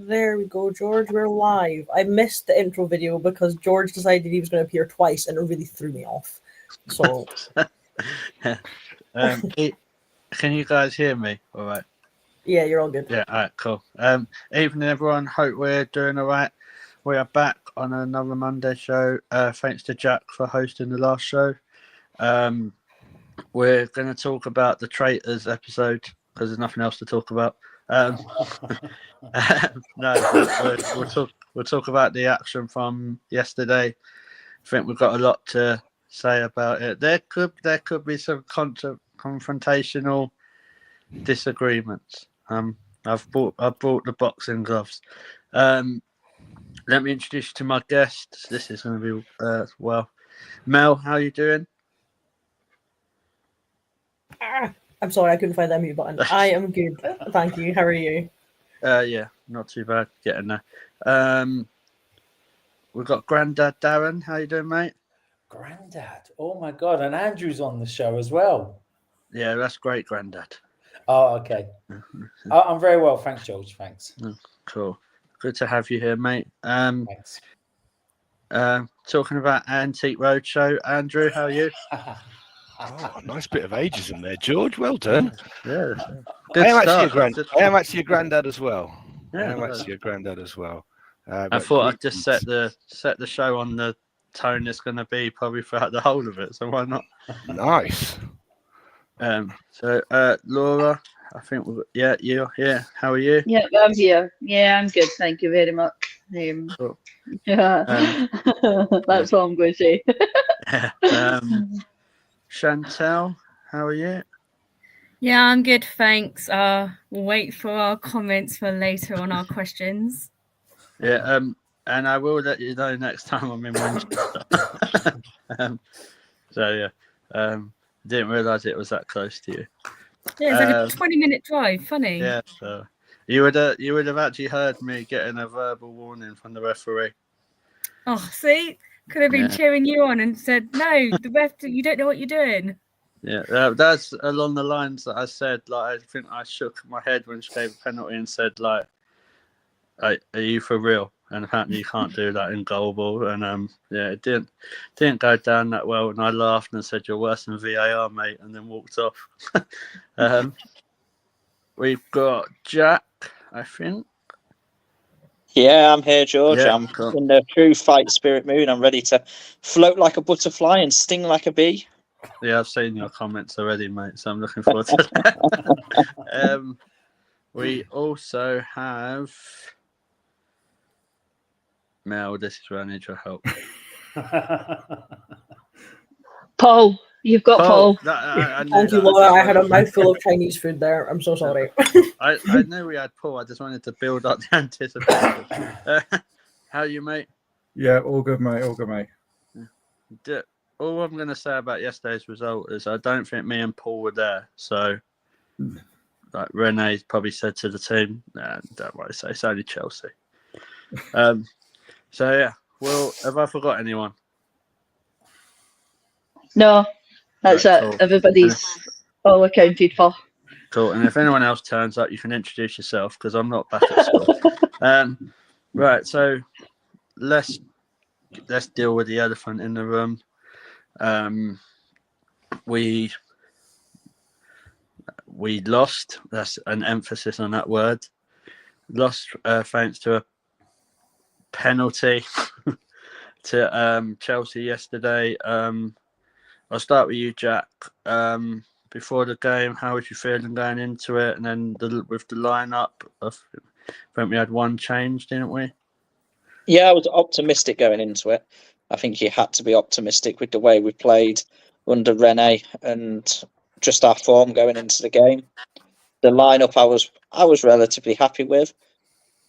There we go, George. We're live. I missed the intro video because George decided he was going to appear twice, and it really threw me off. So, can you guys hear me? All right. Yeah, you're all good. Yeah. All right. Cool. Evening, everyone. Hope we're doing all right. We are back on another Monday show. Thanks to Jack for hosting the last show. We're going to talk about the Traitors episode because there's nothing else to talk about. We'll talk about the action from yesterday. I think we've got a lot to say about it. There could be some confrontational disagreements. I've bought the boxing gloves. Let me introduce you to my guests. This is going to be Mel. How are you doing? I'm sorry, I couldn't find that mute button. I am good, thank you. How are you? Yeah, not too bad. Getting there. We've got Grandad Darren. How you doing, mate? Grandad. Oh my God! And Andrew's on the show as well. Yeah, that's great, Grandad. Oh, okay. I'm very well, thanks, George. Thanks. Cool. Good to have you here, mate. Thanks. Talking about Antique Roadshow, Andrew, how are you? Oh, nice bit of ageism there, George. Well done. Yeah. I am actually a granddad as well. Yeah, I am actually a granddad as well. I thought I'd just set the show on the tone it's going to be probably throughout the whole of it. So why not? Nice. So Laura, I think you're here. How are you? Yeah, I'm here. Yeah, I'm good. Thank you very much. Cool. Yeah, that's all I'm going to say. Chantel, how are you? Yeah, I'm good, thanks. We'll wait for our comments for later on our questions. Yeah, and I will let you know next time I'm in Winchester. Didn't realise it was that close to you. Yeah, it's like a 20-minute drive. Funny. Yeah, so you would have actually heard me getting a verbal warning from the referee. Oh, see, could have been cheering you on and said, "No, the ref, you don't know what you're doing." Yeah, that's along the lines that I said. Like, I think I shook my head when she gave a penalty and said, like, "Are you for real?" And apparently you can't do that in goalball. And it didn't go down that well. And I laughed and said, "You're worse than VAR, mate," and then walked off. We've got Jack, I think. Yeah, I'm here, George. Yeah, I'm cool. in the true fight spirit mood. I'm ready to float like a butterfly and sting like a bee. Yeah, I've seen your comments already, mate, so I'm looking forward to that. We also have Mel. This is where I need your help. Paul, you've got Paul. Thank you, Laura. I had a mouthful of Chinese food there. I'm so sorry. I knew we had Paul. I just wanted to build up the anticipation. How are you, mate? Yeah, all good, mate. All good, mate. All I'm going to say about yesterday's result is I don't think me and Paul were there. So, like Renee probably said to the team, don't worry, it's only Chelsea. So, yeah. Well, have I forgot anyone? No, that's it. Cool. Everybody's all accounted for. Cool. And if anyone else turns up, you can introduce yourself because I'm not back at school. Right. So let's deal with the elephant in the room. We lost. That's an emphasis on that word. Lost thanks to a penalty to Chelsea yesterday. I'll start with you, Jack. Before the game, how was you feeling going into it? And then with the lineup, I think we had one change, didn't we? Yeah, I was optimistic going into it. I think you had to be optimistic with the way we played under Rene and just our form going into the game. The lineup I was relatively happy with.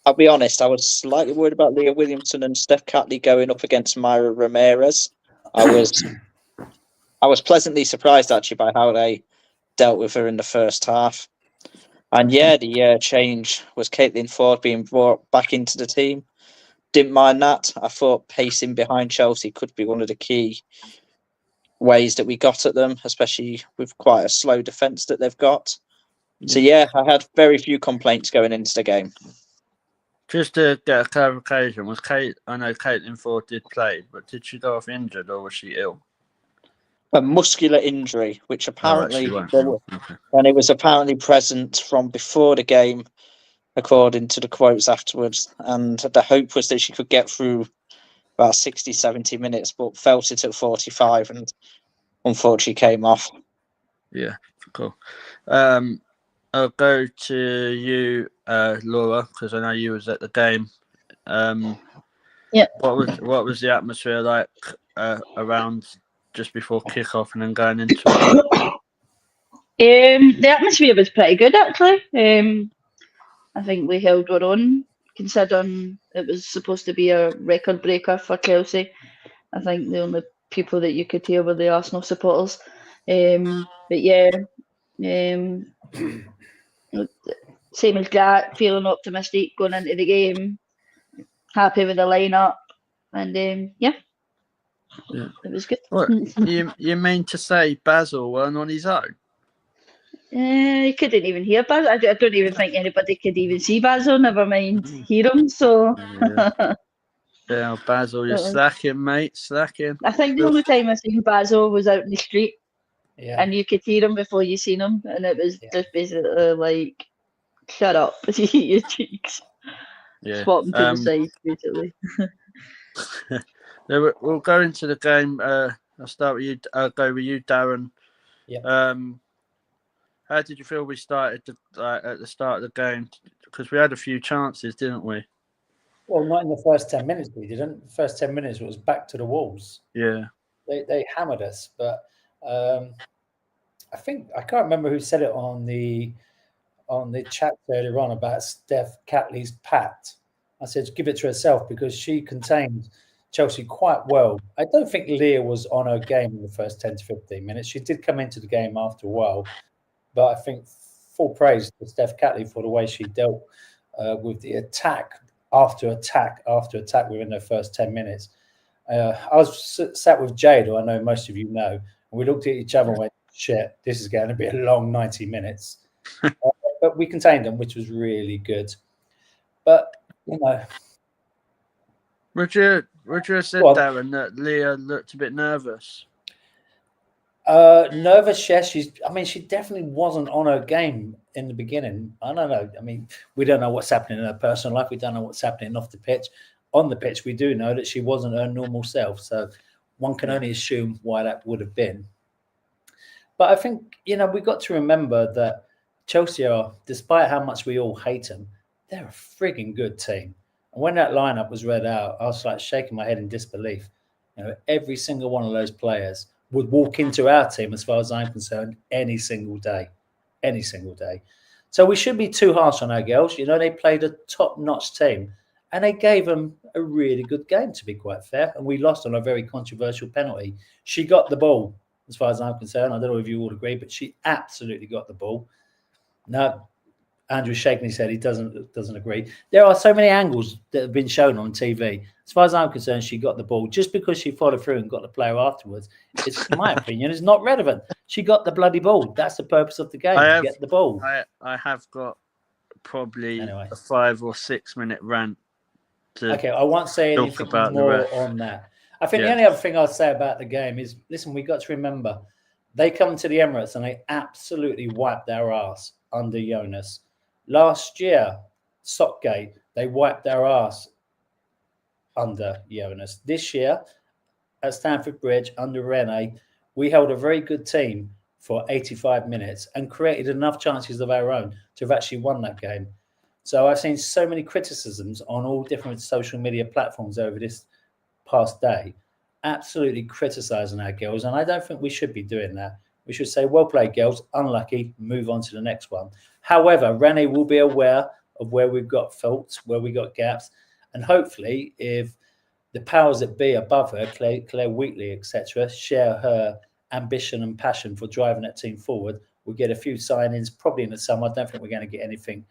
I'll be honest, I was slightly worried about Leah Williamson and Steph Catley going up against Myra Ramirez. I was pleasantly surprised actually by how they dealt with her in the first half. And the change was Caitlin Ford being brought back into the team. Didn't mind that. I thought pacing behind Chelsea could be one of the key ways that we got at them, especially with quite a slow defence that they've got. So I had very few complaints going into the game. Just to get a clarification, was Kate? I know Caitlin Ford did play, but did she go off injured or was she ill? A muscular injury, which Oh, apparently she won't. there were, Okay. and it was apparently present from before the game, according to the quotes afterwards. And the hope was that she could get through about 60, 70 minutes, but felt it at 45 and unfortunately came off. Yeah, cool. I'll go to you, Laura, because I know you was at the game. Yeah. What was the atmosphere like around just before kickoff and then going into it? The atmosphere was pretty good actually. I think we held our own, considering it was supposed to be a record breaker for Chelsea. I think the only people that you could hear were the Arsenal supporters. But yeah, same as Jack, feeling optimistic going into the game, happy with the lineup, and Yeah. it was good. What you mean to say Basil weren't on his own? You couldn't even hear Basil. I don't even think anybody could even see Basil, never mind hear him. So Yeah, Basil, you're slacking, mate, slacking. I think the only time I seen Basil was out in the street, and you could hear him before you seen him, and it was just basically like, "Shut up, your cheeks." Yeah. Swap him to the side, basically. We'll go into the game. I'll start with you. I'll go with you, Darren. Yeah. How did you feel we started at the start of the game? Because we had a few chances, didn't we? Well, not in the first 10 minutes, we didn't. The first 10 minutes, it was back to the walls. Yeah. They hammered us. But I think, I can't remember who said it on the chat earlier on about Steph Catley's pat. I said, give it to herself because she contained Chelsea quite well. I don't think Leah was on her game in the first 10 to 15 minutes. She did come into the game after a while. But I think full praise to Steph Catley for the way she dealt with the attack after attack after attack within her first 10 minutes. I was sat with Jade, who I know most of you know, and we looked at each other and went, shit, this is going to be a long 90 minutes. But we contained them, which was really good. But, you know. Would you have said, Darren, that Leah looked a bit nervous? Nervous, yes. She definitely wasn't on her game in the beginning. I don't know. I mean, we don't know what's happening in her personal life. We don't know what's happening off the pitch. On the pitch, we do know that she wasn't her normal self. So one can only assume why that would have been. But I think, we've got to remember that Chelsea are, despite how much we all hate them, they're a frigging good team. And when that lineup was read out, I was like shaking my head in disbelief. Every single one of those players would walk into our team, as far as I'm concerned, any single day. So we shouldn't be too harsh on our girls. They played a top-notch team, and they gave them a really good game, to be quite fair. And we lost on a very controversial penalty. She got the ball, as far as I'm concerned. I don't know if you all agree, but she absolutely got the ball. Now, Andrew's shaking his head. He doesn't agree. There are so many angles that have been shown on TV. As far as I'm concerned, she got the ball. Just because she followed through and got the player afterwards, it's, in my opinion, is not relevant. She got the bloody ball. That's the purpose of the game. Get the ball. I have got probably a 5 or 6 minute rant. Okay, I won't say anything more on that. I think the only other thing I'll say about the game is, listen, we've got to remember, they come to the Emirates and they absolutely wiped their ass under Jonas. Last year, Sockgate, they wiped their ass under Jonas. This year, at Stamford Bridge, under Rene, we held a very good team for 85 minutes and created enough chances of our own to have actually won that game. So I've seen so many criticisms on all different social media platforms over this past day, absolutely criticising our girls, and I don't think we should be doing that. We should say, well played, girls, unlucky, move on to the next one. However, Rene will be aware of where we've got faults, where we got gaps, and hopefully if the powers that be above her, Claire Wheatley, etc., share her ambition and passion for driving that team forward, we'll get a few signings, probably in the summer. I don't think we're going to get anything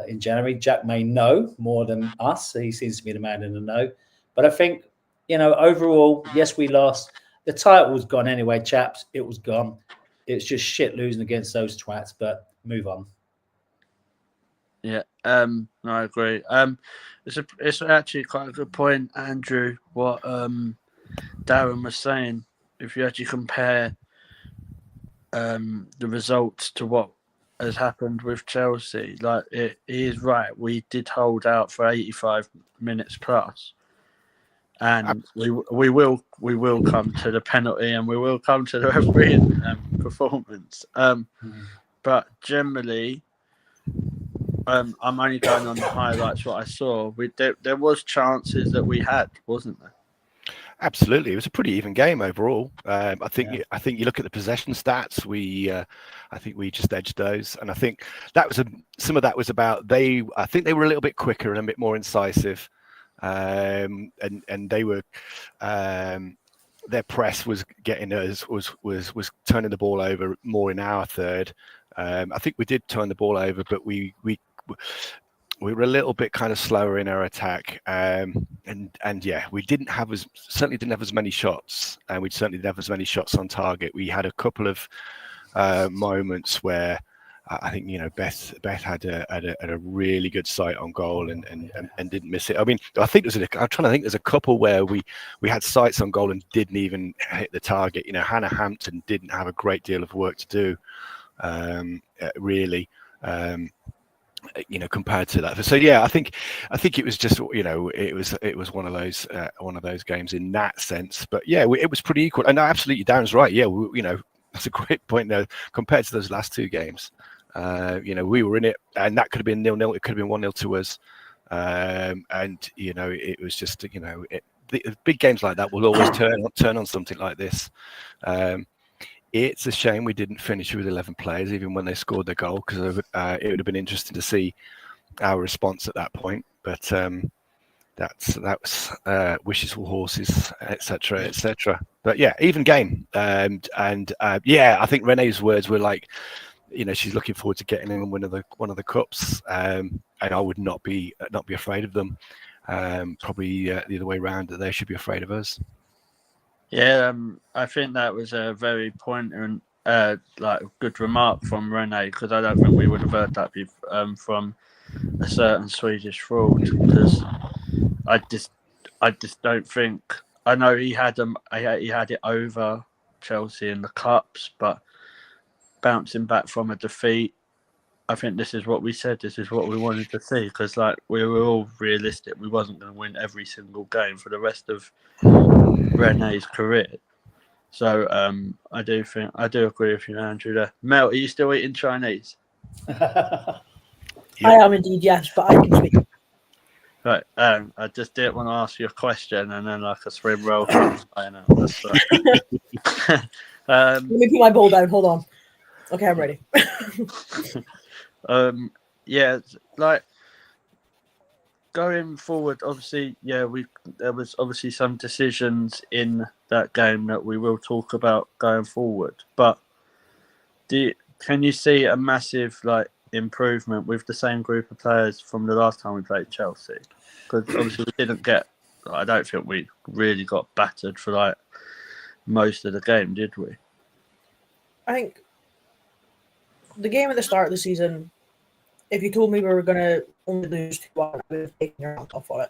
in January. Jack may know more than us. He seems to be the man in the know. But I think, overall, yes, we lost. The title was gone anyway, chaps. It was gone. It's just shit losing against those twats, but move on. Yeah, no, I agree. It's actually quite a good point, Andrew. What Darren was saying. If you actually compare the results to what has happened with Chelsea, like he is right. We did hold out for 85 minutes plus, and we will come to the penalty, and we will come to the refereeing performance. But generally, I'm only going on the highlights. What I saw, there was chances that we had, wasn't there? Absolutely, it was a pretty even game overall. I think you look at the possession stats. I think we just edged those, and I think that was some of that was about I think they were a little bit quicker and a bit more incisive, and they were. Their press was getting us was turning the ball over more in our third. I think we did turn the ball over, but we were a little bit kind of slower in our attack, and yeah, we certainly didn't have as many shots, and we certainly didn't have as many shots on target. We had a couple of moments where I think Beth had a really good sight on goal and didn't miss it. I mean, I think I'm trying to think. There's a couple where we had sights on goal and didn't even hit the target. Hannah Hampton didn't have a great deal of work to do, really. Compared to that. So yeah, I think it was just it was one of those games in that sense. But yeah, it was pretty equal. And absolutely, Darren's right. Yeah, that's a great point there. Compared to those last two games, we were in it, and that could have been 0-0. It could have been 1-0 to us. And it was just the big games like that will always turn on something like this. It's a shame we didn't finish with 11 players, even when they scored the goal, because it would have been interesting to see our response at that point. But that was wishes for horses, etc., etc. But yeah, even game. And yeah, I think Renee's words were like, she's looking forward to getting in one of the cups, and I would not be afraid of them. Probably the other way around, that they should be afraid of us. Yeah, I think that was a very poignant, good remark from Renee, because I don't think we would have heard that from a certain Swedish fraud. Because I just don't think. I know he had it over Chelsea in the cups, but bouncing back from a defeat, I think this is what we said. This is what we wanted to see, because we were all realistic. We wasn't going to win every single game for the rest of Renee's career. So I do agree with you, Andrew. There, Mel, are you still eating Chinese? I am indeed, yes, but I can speak. Right. I just didn't want to ask you a question and then a swim roll comes flying out. That's right. Let me put my bowl down. Hold on. Okay, I'm ready. Yeah, going forward, obviously, yeah, there was obviously some decisions in that game that we will talk about going forward. But can you see a massive improvement with the same group of players from the last time we played Chelsea? Because obviously we didn't get. I don't think we really got battered for most of the game, did we? I think the game at the start of the season, if you told me we were going to only lose 2-1, I would have taken your hand off on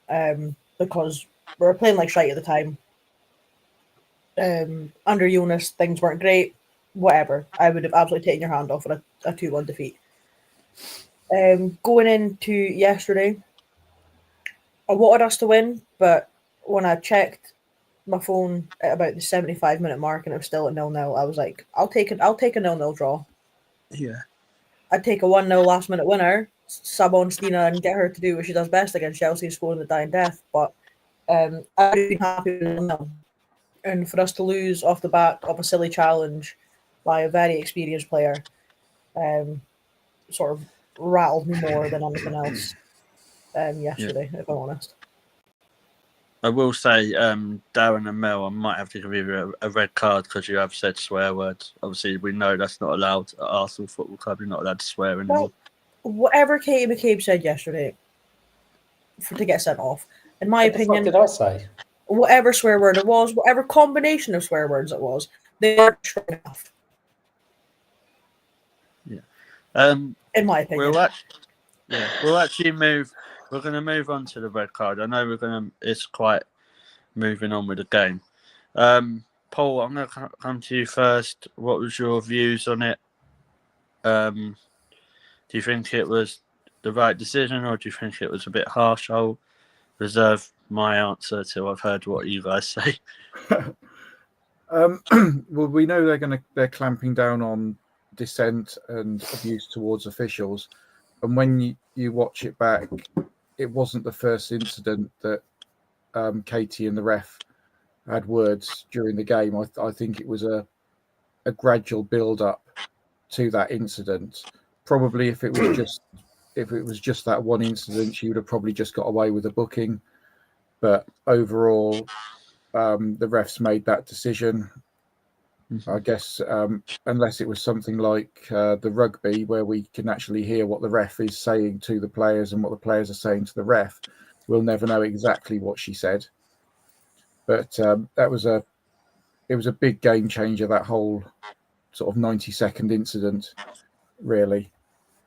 it. Because we were playing like shite at the time. Under Jonas, things weren't great. Whatever. I would have absolutely taken your hand off on a 2-1 defeat. Going into yesterday, I wanted us to win, but when I checked my phone at about the 75-minute mark and it was still at 0-0, I was like, I'll take a 0-0 draw. Yeah. I'd take a 1-0 last-minute winner, sub on Stina and get her to do what she does best against Chelsea, scoring the dying death. But I'd have been happy with 0-0. And for us to lose off the back of a silly challenge by a very experienced player sort of rattled me more than anything else yesterday, if I'm honest. I will say, Darren and Mel, I might have to give you a red card because you have said swear words. Obviously, we know that's not allowed at Arsenal Football Club. You're not allowed to swear anymore. Well, whatever Katie McCabe said yesterday to get sent off, in my opinion... What did I say? Whatever swear word it was, whatever combination of swear words it was, they weren't strong enough. Yeah. In my opinion. Yeah, we'll actually move. We're going to move on to the red card. I know it's quite moving on with the game. Paul, I'm going to come to you first. What was your views on it? Do you think it was the right decision, or do you think it was a bit harsh? I'll reserve my answer till I've heard what you guys say. Well, we know they're clamping down on dissent and abuse towards officials, and when you watch it back, it wasn't the first incident that Katie and the ref had words during the game. I think it was a gradual build up to that incident. Probably if it was just that one incident, she would have probably just got away with a booking. But overall, the refs made that decision. I guess unless it was something like the rugby, where we can actually hear what the ref is saying to the players and what the players are saying to the ref, we'll never know exactly what she said. But it was a big game changer, that whole sort of 90-second incident, really,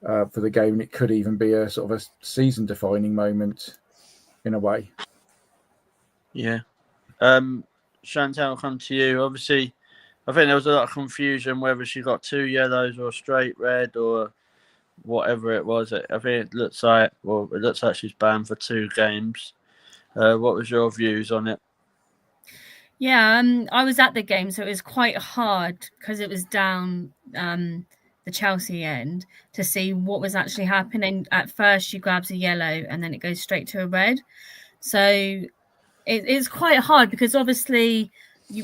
for the game. And it could even be a sort of a season-defining moment in a way. Yeah. Chantal, I'll come to you. Obviously, I think there was a lot of confusion whether she got 2 yellows or a straight red or whatever it was. I think it looks like she's banned for 2 games. What was your views on it? Yeah, I was at the game, so it was quite hard because it was down the Chelsea end to see what was actually happening. At first, she grabs a yellow and then it goes straight to a red. So it's quite hard because obviously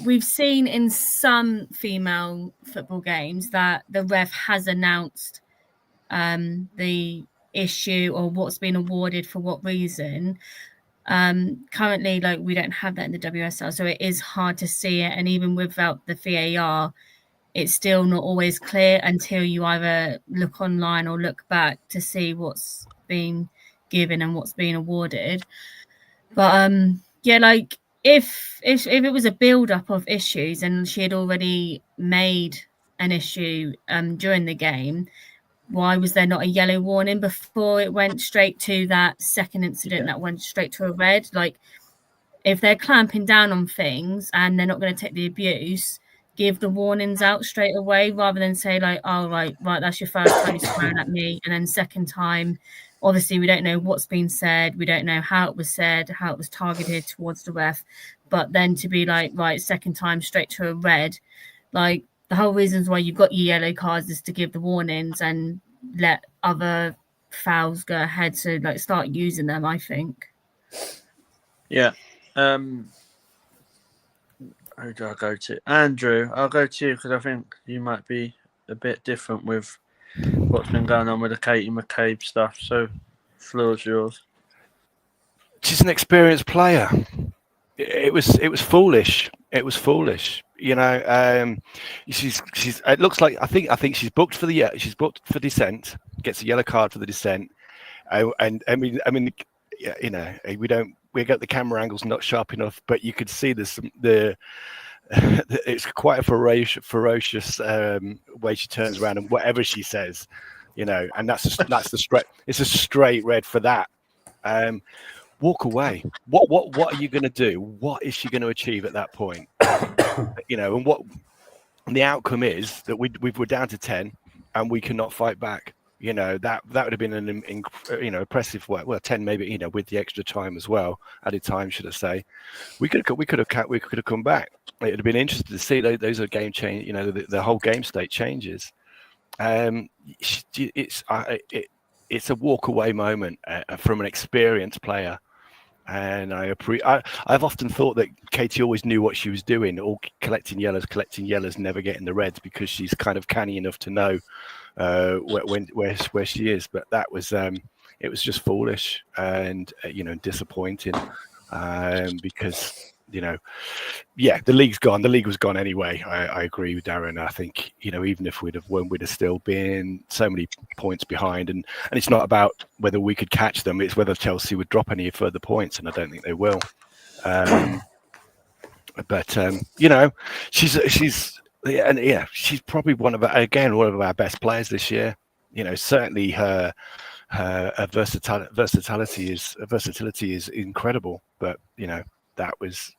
we've seen in some female football games that the ref has announced the issue or what's been awarded for what reason. Currently, like, we don't have that in the WSL, so it is hard to see it, and even without the VAR, it's still not always clear until you either look online or look back to see what's been given and what's been awarded. But yeah, like if it was a build-up of issues and she had already made an issue during the game, why was there not a yellow warning before it went straight to that second incident that went straight to a red? Like, if they're clamping down on things and they're not going to take the abuse, give the warnings out straight away rather than say, like, oh, right, that's your first time swearing at me. And then second time, obviously, we don't know what's been said. We don't know how it was said, how it was targeted towards the ref. But then to be like, right, second time straight to a red, like, the whole reasons why you've got your yellow cards is to give the warnings and let other fouls go ahead. So, like, start using them, I think. Yeah. Who do I go to? Andrew, I'll go to you because I think you might be a bit different with what's been going on with the Katie McCabe stuff. So, floor's yours. She's an experienced player. It was foolish. It was foolish. You know, she's. It looks like I think she's booked for she's booked for dissent. Gets a yellow card for the dissent. And I mean, you know, we got the camera angles not sharp enough, but you could see it's quite a ferocious way she turns around and whatever she says, you know, and that's the straight. It's a straight red for that. Walk away. What are you going to do? What is she going to achieve at that point? You know, and the outcome is that we're down to 10 and we cannot fight back. You know, that would have been an impressive way. Well, 10 maybe, you know, with the extra time as well, added time, should I say? We could have come back. It would have been interesting to see those are game change. You know, the whole game state changes. It's a walk away moment from an experienced player. And I've often thought that Katie always knew what she was doing, all collecting yellows, never getting the reds, because she's kind of canny enough to know where she is. But that was it was just foolish and you know, disappointing because you know, yeah, the league's gone. The league was gone anyway. I agree with Darren. I think, you know, even if we'd have won, we'd have still been so many points behind. And it's not about whether we could catch them. It's whether Chelsea would drop any further points. And I don't think they will. But you know, she's probably one of our best players this year. You know, certainly her her versatility is incredible. But that was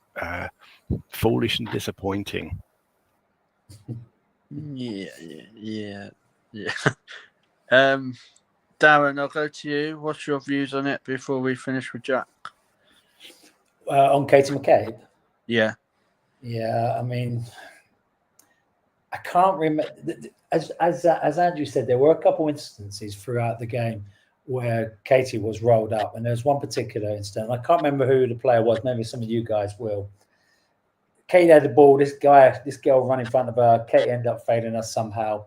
foolish and disappointing. Yeah. Darren, I'll go to you. What's your views on it before we finish with Jack? On Katie McCabe? Yeah. Yeah, I mean, I can't remember. As Andrew said, there were a couple instances throughout the game where Katie was rolled up, and there's one particular incident. I can't remember who the player was. Maybe some of you guys will. Katie had the ball. This girl ran in front of her. Katie ended up failing us somehow.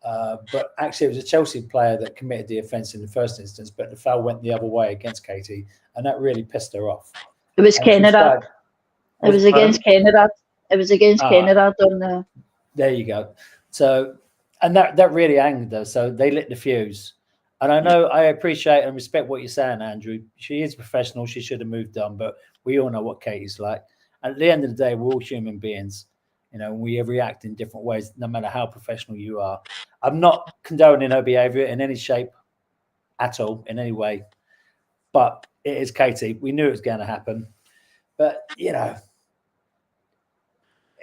But actually, it was a Chelsea player that committed the offence in the first instance, but the foul went the other way against Katie, and that really pissed her off. It was Canada. It was against Canada. It was against Canada. There you go. So, and that really angered her. So they lit the fuse. And I know I appreciate and respect what you're saying, Andrew. She is professional. She should have moved on, but we all know what Katie's like. At the end of the day, we're all human beings. We react in different ways, no matter how professional you are. I'm not condoning her behaviour in any shape at all, in any way. But it is Katie. We knew it was going to happen. But,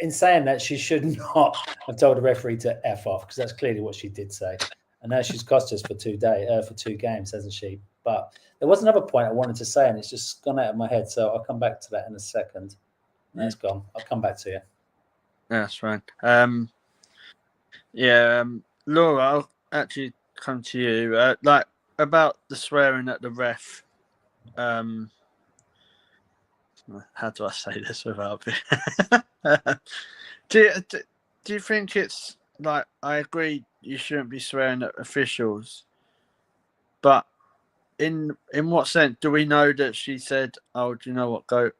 in saying that, she should not have told the referee to F off, because that's clearly what she did say. And now she's cost us for 2 games, hasn't she? But there was another point I wanted to say, and it's just gone out of my head. So I'll come back to that in a second. No, it's gone. I'll come back to you. That's fine. Laura, I'll actually come to you. About the swearing at the ref. How do I say this without do you think it's like, I agree you shouldn't be swearing at officials, but in what sense? Do we know that she said, "Oh, do you know what? Go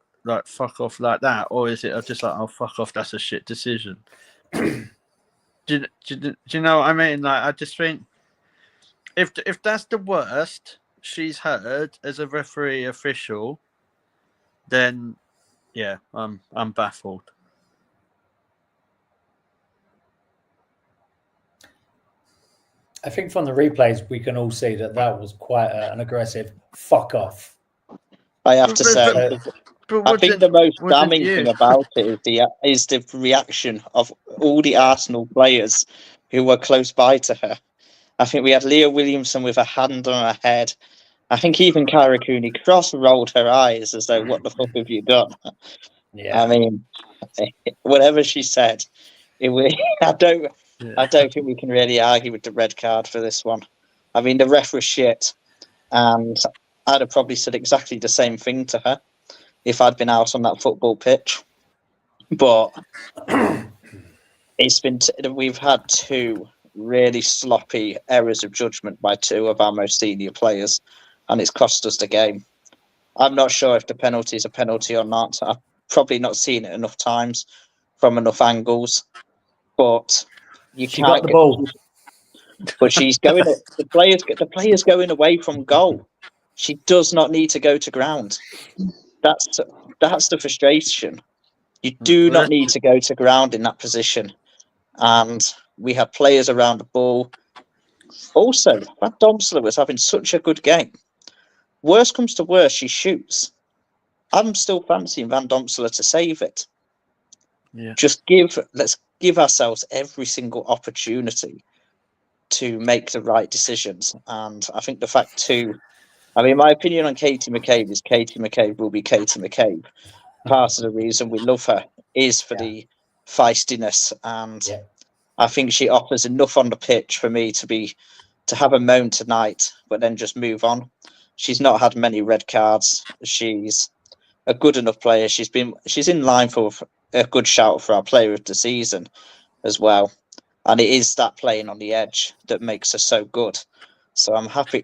fuck off," like that, or is it just like, "Oh, fuck off, that's a shit decision"? do you know what I mean? I just think if that's the worst she's heard as a referee official, then yeah, I'm baffled. I think from the replays we can all see that was quite an aggressive fuck off. I have to say. I think the most damning thing about it is the reaction of all the Arsenal players who were close by to her. I think we had Leah Williamson with a hand on her head. I think even Cara Cooney-Cross rolled her eyes as though, "What the fuck have you done?" Yeah. I mean, whatever she said, I don't think we can really argue with the red card for this one. I mean, the ref was shit, and I'd have probably said exactly the same thing to her if I'd been out on that football pitch. But we've had 2 really sloppy errors of judgment by 2 of our most senior players, and it's cost us the game. I'm not sure if the penalty is a penalty or not. I've probably not seen it enough times from enough angles, but she got the ball. But she's going. The player's going away from goal. She does not need to go to ground. That's the frustration. You do not need to go to ground in that position. And we had players around the ball. Also, Van Domsler was having such a good game. Worst comes to worst, she shoots. I'm still fancying Van Domsler to save it. Yeah. Let's give ourselves every single opportunity to make the right decisions. And I think the fact too, my opinion on Katie McCabe is Katie McCabe will be Katie McCabe. Part of the reason we love her is for the feistiness, and I think she offers enough on the pitch for me to have a moan tonight, but then just move on. She's not had many red cards. She's a good enough player. She's in line for a good shout for our player of the season as well. And it is that playing on the edge that makes her so good. So I'm happy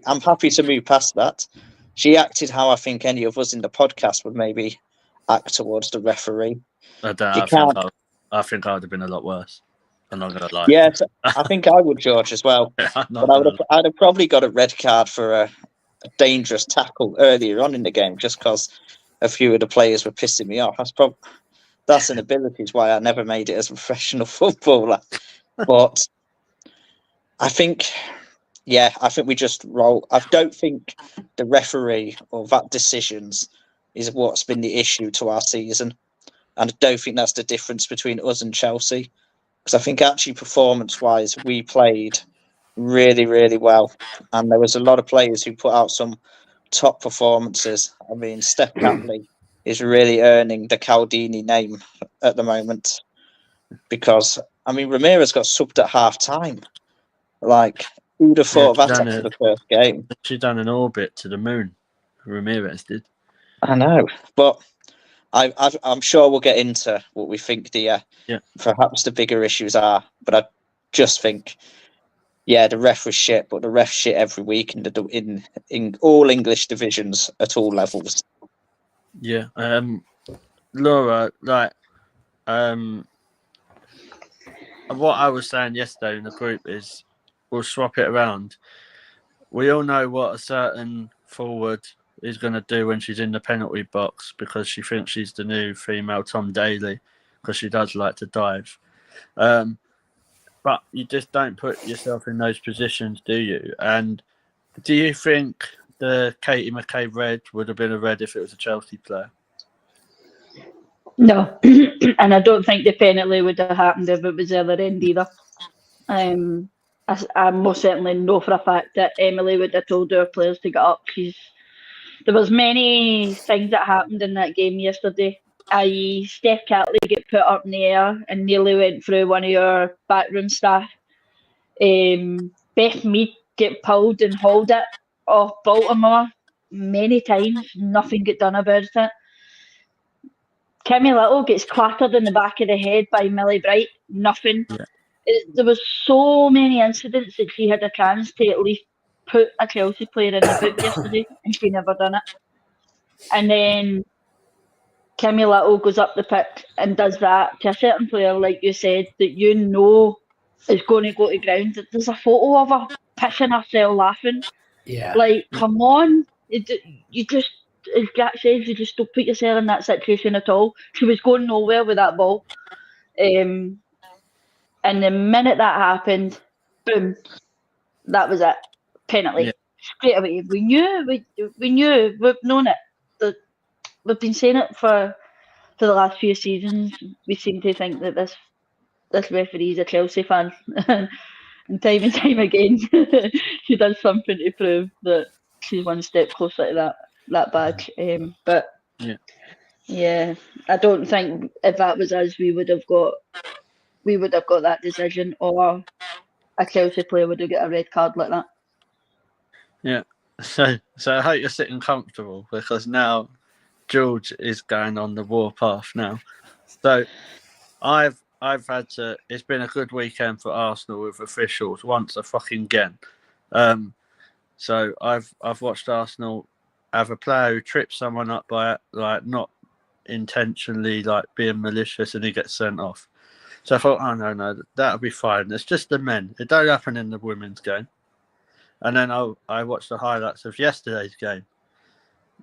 to move past that. She acted how I think any of us in the podcast would maybe act towards the referee. I think I would have been a lot worse. I'm not going to lie. Yes, I think I would, George, as well. But I'd have probably got a red card for a dangerous tackle earlier on in the game, just because a few of the players were pissing me off. That's an ability. Is why I never made it as a professional footballer. But I think, Yeah, I think we just roll. I don't think the referee or that decisions is what's been the issue to our season. And I don't think that's the difference between us and Chelsea. Because I think actually performance-wise, we played really, really well. And there was a lot of players who put out some top performances. I mean, Steph Catley is really earning the Caldini name at the moment. Because, I mean, Ramirez got subbed at half-time. Like, who'd have thought of that after the first game? She done an orbit to the moon. Ramirez did. I know. But I'm sure we'll get into what we think the perhaps the bigger issues are. But I just think, the ref was shit, but the ref shit every week in all English divisions at all levels. Yeah. Laura, like, what I was saying yesterday in the group is we'll swap it around. We all know what a certain forward is going to do when she's in the penalty box because she thinks she's the new female Tom Daley because she does like to dive. But you just don't put yourself in those positions, do you? And do you think the Katie McCabe red would have been a red if it was a Chelsea player? No, and I don't think the penalty would have happened if it was the other end either. I most certainly know for a fact that Emily would have told her players to get up. There was many things that happened in that game yesterday, i.e. Steph Catley get put up in the air and nearly went through one of your backroom staff. Beth Mead get pulled and hauled it off Baltimore many times. Nothing get done about it. Kimmy Little gets clattered in the back of the head by Millie Bright. Nothing. Yeah. There was so many incidents that she had a chance to at least put a Chelsea player in the book yesterday, and she never done it. And then Kimmy Little goes up the pitch and does that to a certain player, like you said, that you know is going to go to ground. There's a photo of her pissing herself laughing. Yeah. Like, come on. You just, as Jack says, you just don't put yourself in that situation at all. She was going nowhere with that ball. And the minute that happened, boom, that was it. Penalty. Yeah. Straight away. We knew, we've known it. We've been saying it for the last few seasons. We seem to think that this referee is a Chelsea fan. And time again, she does something to prove that she's one step closer to that badge. But yeah, I don't think if that was us, we would have got that decision, or a Chelsea player would have got a red card like that. Yeah. So I hope you're sitting comfortable because now George is going on the warpath now. So I've had to. It's been a good weekend for Arsenal with officials once again. So I've watched Arsenal have a player who trips someone up by like not intentionally like being malicious and he gets sent off. So I thought, oh no, that'll be fine. It's just the men. It don't happen in the women's game. And then I watched the highlights of yesterday's game.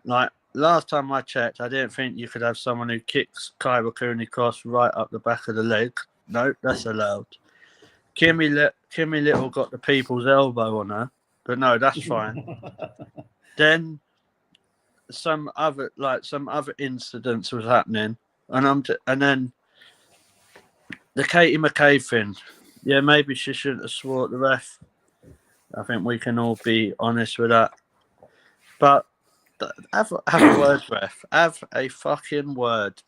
Like last time I checked, I didn't think you could have someone who kicks Kyra Cooney cross right up the back of the leg. No, that's allowed. Kimmy Little got the people's elbow on her, but no, that's fine. Then some other incidents was happening, and then the Katie McCabe thing. Yeah, maybe she shouldn't have swore at the ref. I think we can all be honest with that. But have a word, ref. Have a fucking word.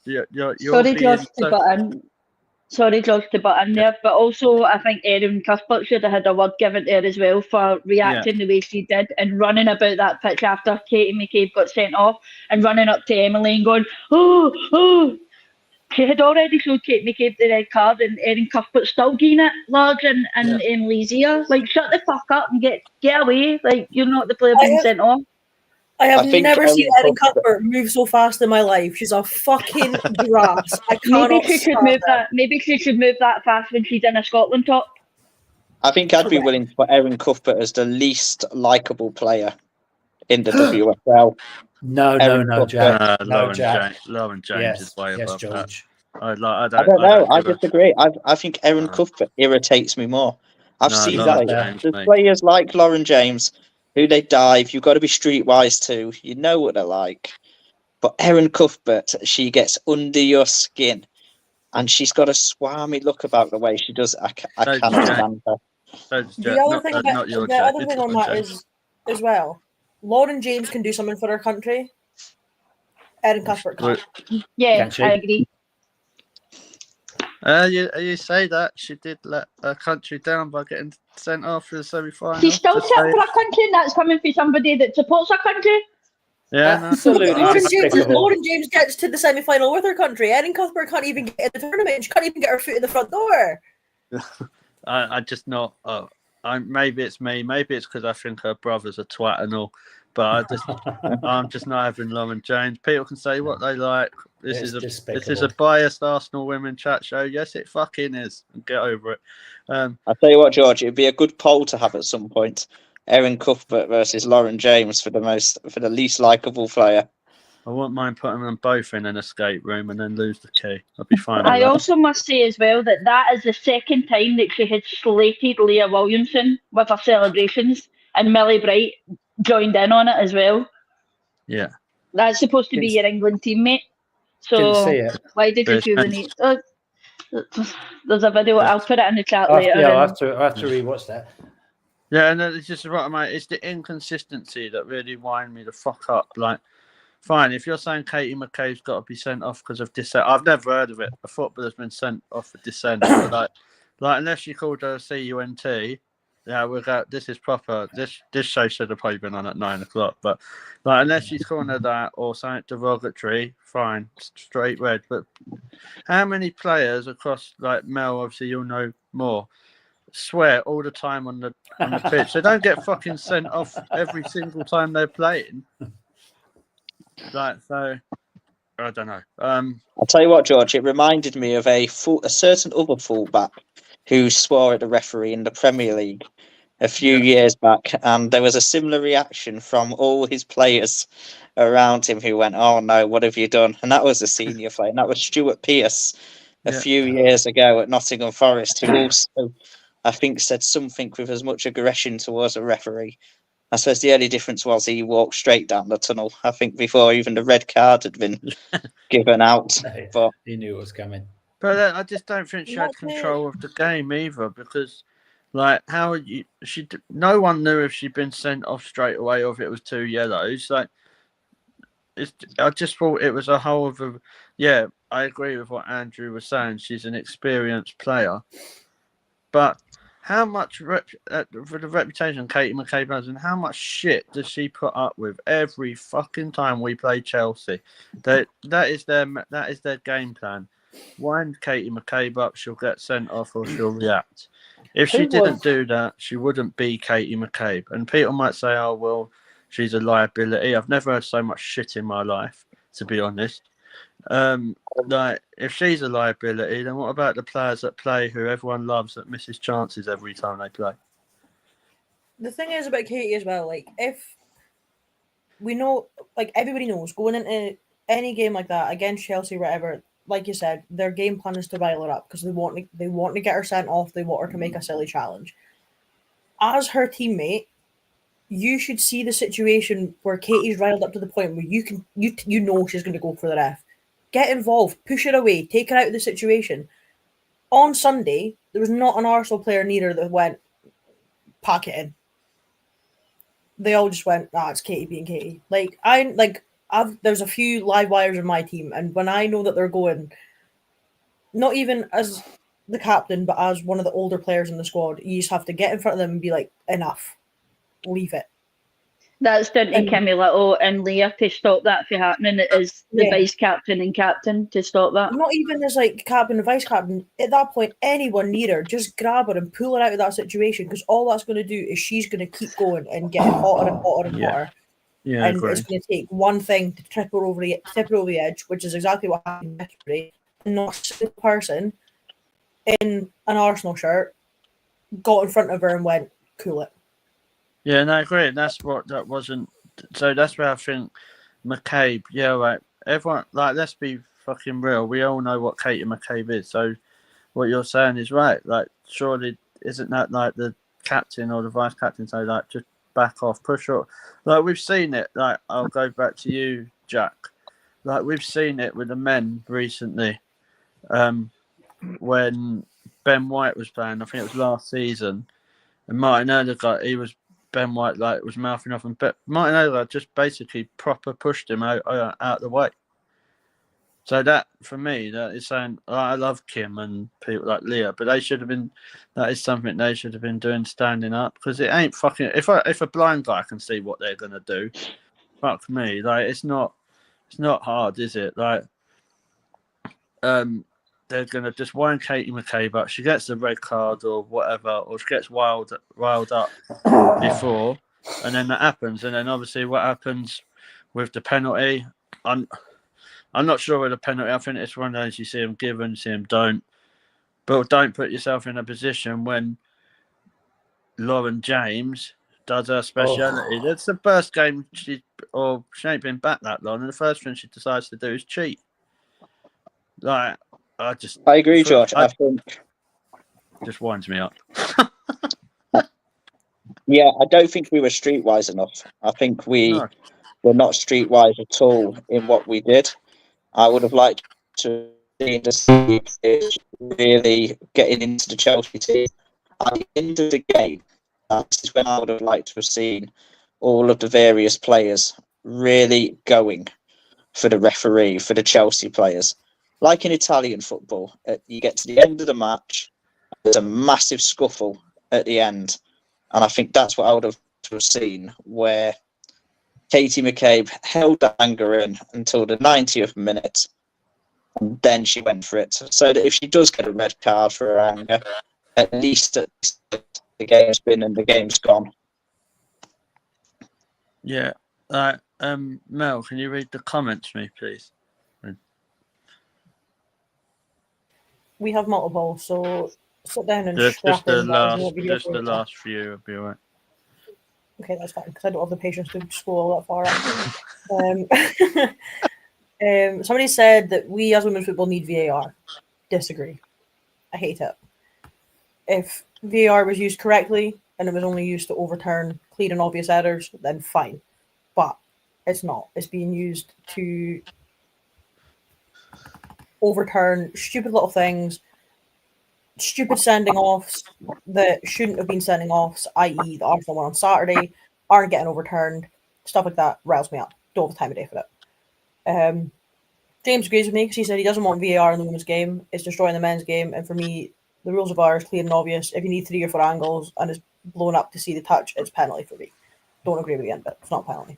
Sorry, George, to butt in there. But also, I think Erin Cuthbert should have had a word given to her as well for reacting the way she did and running about that pitch after Katie McCabe got sent off and running up to Emily and going, oh. She had already showed Kate McCabe the red card and Erin Cuthbert still getting it large in Emily's ear. Like, shut the fuck up and get away. Like, you're not the player being sent off. I have never seen Erin Cuthbert move so fast in my life. She's a fucking grass. I cannot. Maybe she should move that fast when she's in a Scotland top. I think I'd be willing to put Erin Cuthbert as the least likeable player in the WFL. No, Jack. Lauren James is way above George. that. I don't know. I disagree. I think Erin Cuthbert irritates me more. I've No, seen Lauren that. James, There's mate. players like Lauren James who they dive. You've got to be streetwise too. You know what they're like. But Erin Cuthbert, she gets under your skin, and she's got a swarmy look about the way she does. I So cannot does stand her. So does The other thing about not your the James. other thing on that is as well, Lauren James can do something for her country. Erin Cuthbert can't. Yeah, Can she? I agree. You say that she did let her country down by getting sent off for the semi-final. She's still Just set saying. for a country, and that's coming from somebody that supports her country. Yeah, no. Absolutely despicable. Lauren James gets to the semi-final with her country. Erin Cuthbert can't even get in the tournament. She can't even get her foot in the front door. I just not. Maybe it's me. Maybe it's because I think her brother's a twat and all. But I'm just not having Lauren James. People can say what they like. This is a biased Arsenal women chat show. Yes, it fucking is. Get over it. I'll tell you what, George. It'd be a good poll to have at some point. Erin Cuthbert versus Lauren James for the least likable player. I wouldn't mind putting them both in an escape room and then lose the key. I'd be fine with I that. also must say as well that is the second time that she had slated Leah Williamson with her celebrations, and Millie Bright joined in on it as well. Yeah. That's supposed to be your England teammate. Didn't So see it. why did you feel the need? There's a video. I'll put it in the chat later. Yeah, I have to rewatch that. Yeah, and it's just right, mate. It's the inconsistency that really wind me the fuck up. Like, fine, if you're saying Katie McCabe's got to be sent off because of dissent, I've never heard of it. A footballer's been sent off for dissent. But like unless you called her a CUNT, yeah, this is proper. This show should have probably been on at 9 o'clock. But like, unless she's calling her that or something derogatory, fine, straight red. But how many players across like Mel? Obviously, you'll know more. Swear all the time on the pitch. They don't get fucking sent off every single time they're playing. Like, so I don't know. I'll tell you what, George. It reminded me of a certain other fullback who swore at the referee in the Premier League a few years back, and there was a similar reaction from all his players around him who went, "Oh no, what have you done?" And that was a senior player, and that was Stuart Pearce a few years ago at Nottingham Forest, who also, I think, said something with as much aggression towards a referee. I suppose the only difference was he walked straight down the tunnel, I think, before even the red card had been given out. But he knew it was coming. But I just don't think she had control of the game either, because, like, how you? No one knew if she'd been sent off straight away or if it was 2 yellows. Like, I just thought it was a whole of a. Yeah, I agree with what Andrew was saying. She's an experienced player, but how much for the reputation Katie McCabe has, and how much shit does she put up with every fucking time we play Chelsea? That is their game plan. Wind Katie McCabe up, she'll get sent off or she'll react. If she didn't do that, she wouldn't be Katie McCabe. And people might say, "Oh well, she's a liability." I've never heard so much shit in my life, to be honest. Like, if she's a liability, then what about the players that play who everyone loves that misses chances every time they play? The thing is about Katie as well, like, if we know, like, everybody knows going into any game like that against Chelsea, whatever, like you said, their game plan is to rile her up because they want to get her sent off. They want her to make a silly challenge. As her teammate, you should see the situation where Katie's riled up to the point where you know she's going to go for the ref. Get involved, push her away, take her out of the situation. On Sunday, there was not an Arsenal player neither that went, pack it in. They all just went, it's Katie being Katie. There's a few live wires in my team, and when I know that they're going, not even as the captain, but as one of the older players in the squad, you just have to get in front of them and be like, enough, leave it. That's down to Kimmy Little and Leah to stop that from happening. It is the vice captain and captain to stop that. Not even as like captain and vice captain. At that point, anyone near her, just grab her and pull her out of that situation, because all that's going to do is she's going to keep going and getting hotter and hotter and hotter. Yeah, and it's going to take one thing to tip her over the edge, which is exactly what happened yesterday. And not a single person in an Arsenal shirt got in front of her and went, cool it. Yeah, no, I agree. That's wasn't. So that's where I think McCabe. Yeah, right. Everyone, like, let's be fucking real. We all know what Katie McCabe is. So what you're saying is right. Like, surely isn't that like the captain or the vice captain say like just back off, push up? Like we've seen it. Like I'll go back to you, Jack. Like we've seen it with the men recently. When Ben White was playing, I think it was last season, and Martin Odegaard, Ben White like was mouthing off, and Martin Odegaard just basically proper pushed him out the way. So that, for me, that is saying, I love Kim and people like Leah, but they should have been, that is something they should have been doing, standing up, because it ain't fucking, if a blind guy can see what they're going to do, fuck me, like, it's not hard, is it? Like, they're going to just wind Katie McCabe up, she gets the red card or whatever, or she gets riled up before, and then that happens, and then obviously what happens with the penalty, I'm not sure with a penalty. I think it's one of those you see them give and see them don't. But don't put yourself in a position when Lauren James does her speciality. That's the first game she ain't been back that long, and the first thing she decides to do is cheat. Like I agree, George. I think just winds me up. Yeah, I don't think we were streetwise enough. I think we were not streetwise at all in what we did. I would have liked to see the really getting into the Chelsea team. At the end of the game, this is when I would have liked to have seen all of the various players really going for the referee, for the Chelsea players. Like in Italian football, you get to the end of the match, there's a massive scuffle at the end. And I think that's what I would have seen, where Katie McCabe held the anger in until the 90th minute, and then she went for it. So that if she does get a red card for her anger, at least the game's been and the game's gone. Yeah. Mel, can you read the comments for me, please? We have multiple, so sit down and just strap the in. last few would be all right. Okay, that's fine, because I don't have the patience to scroll that far up. Somebody said that we as women's football need VAR. Disagree. I hate it. If VAR was used correctly and it was only used to overturn clear and obvious errors, then fine. But it's not. It's being used to overturn stupid little things, stupid sending offs that shouldn't have been sending offs, i.e. the Arsenal one on Saturday, aren't getting overturned. Stuff like that riles me up. Don't have the time of day for it. James agrees with me because he said he doesn't want VAR in the women's game. It's destroying the men's game. And for me, the rules of VAR is clear and obvious. If you need 3 or 4 angles and it's blown up to see the touch, it's penalty for me. Don't agree with the end bit. It's not a penalty.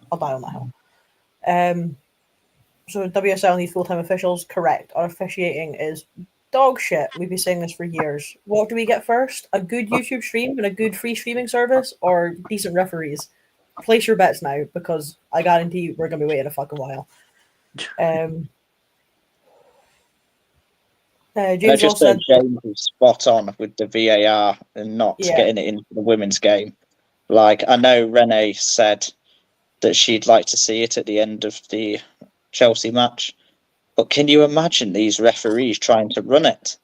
I'll die on that hill. So WSL need full-time officials. Correct. Our officiating is dog shit. We've been saying this for years. What do we get first? A good YouTube stream and a good free streaming service, or decent referees? Place your bets now, because I guarantee we're going to be waiting a fucking while. James just said James is spot on with the VAR and not getting it into the women's game. Like, I know Renee said that she'd like to see it at the end of the Chelsea match, but can you imagine these referees trying to run it?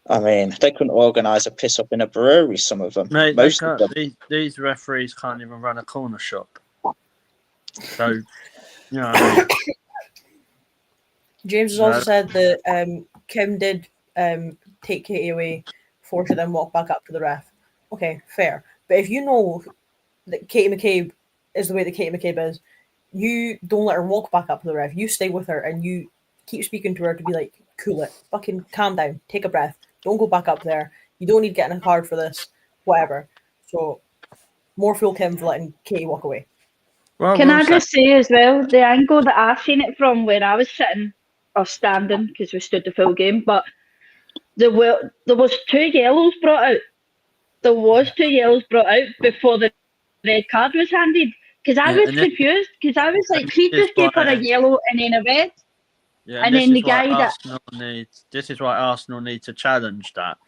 I mean, they couldn't organise a piss up in a brewery, some of them. Mate, most of them. These referees can't even run a corner shop. So, you know what I mean? James has also said that Kim did take Katie away before she then walked back up to the ref. Okay, fair. But if you know that Katie McCabe is the way that Katie McCabe is, you don't let her walk back up to the ref. You stay with her and you keep speaking to her to be like, cool it. Fucking calm down. Take a breath. Don't go back up there. You don't need getting a card for this. Whatever. So, more fuel Kim for letting Katie walk away. Well, can I just say as well, the angle that I've seen it from, where I was sitting or standing, because we stood the full game, but there was 2 yellows brought out. There was 2 yellows brought out before the red card was handed. Because I was confused, because I was like, she just gave her a yellow and then a red. Yeah, and then the guy this is why Arsenal need to challenge that.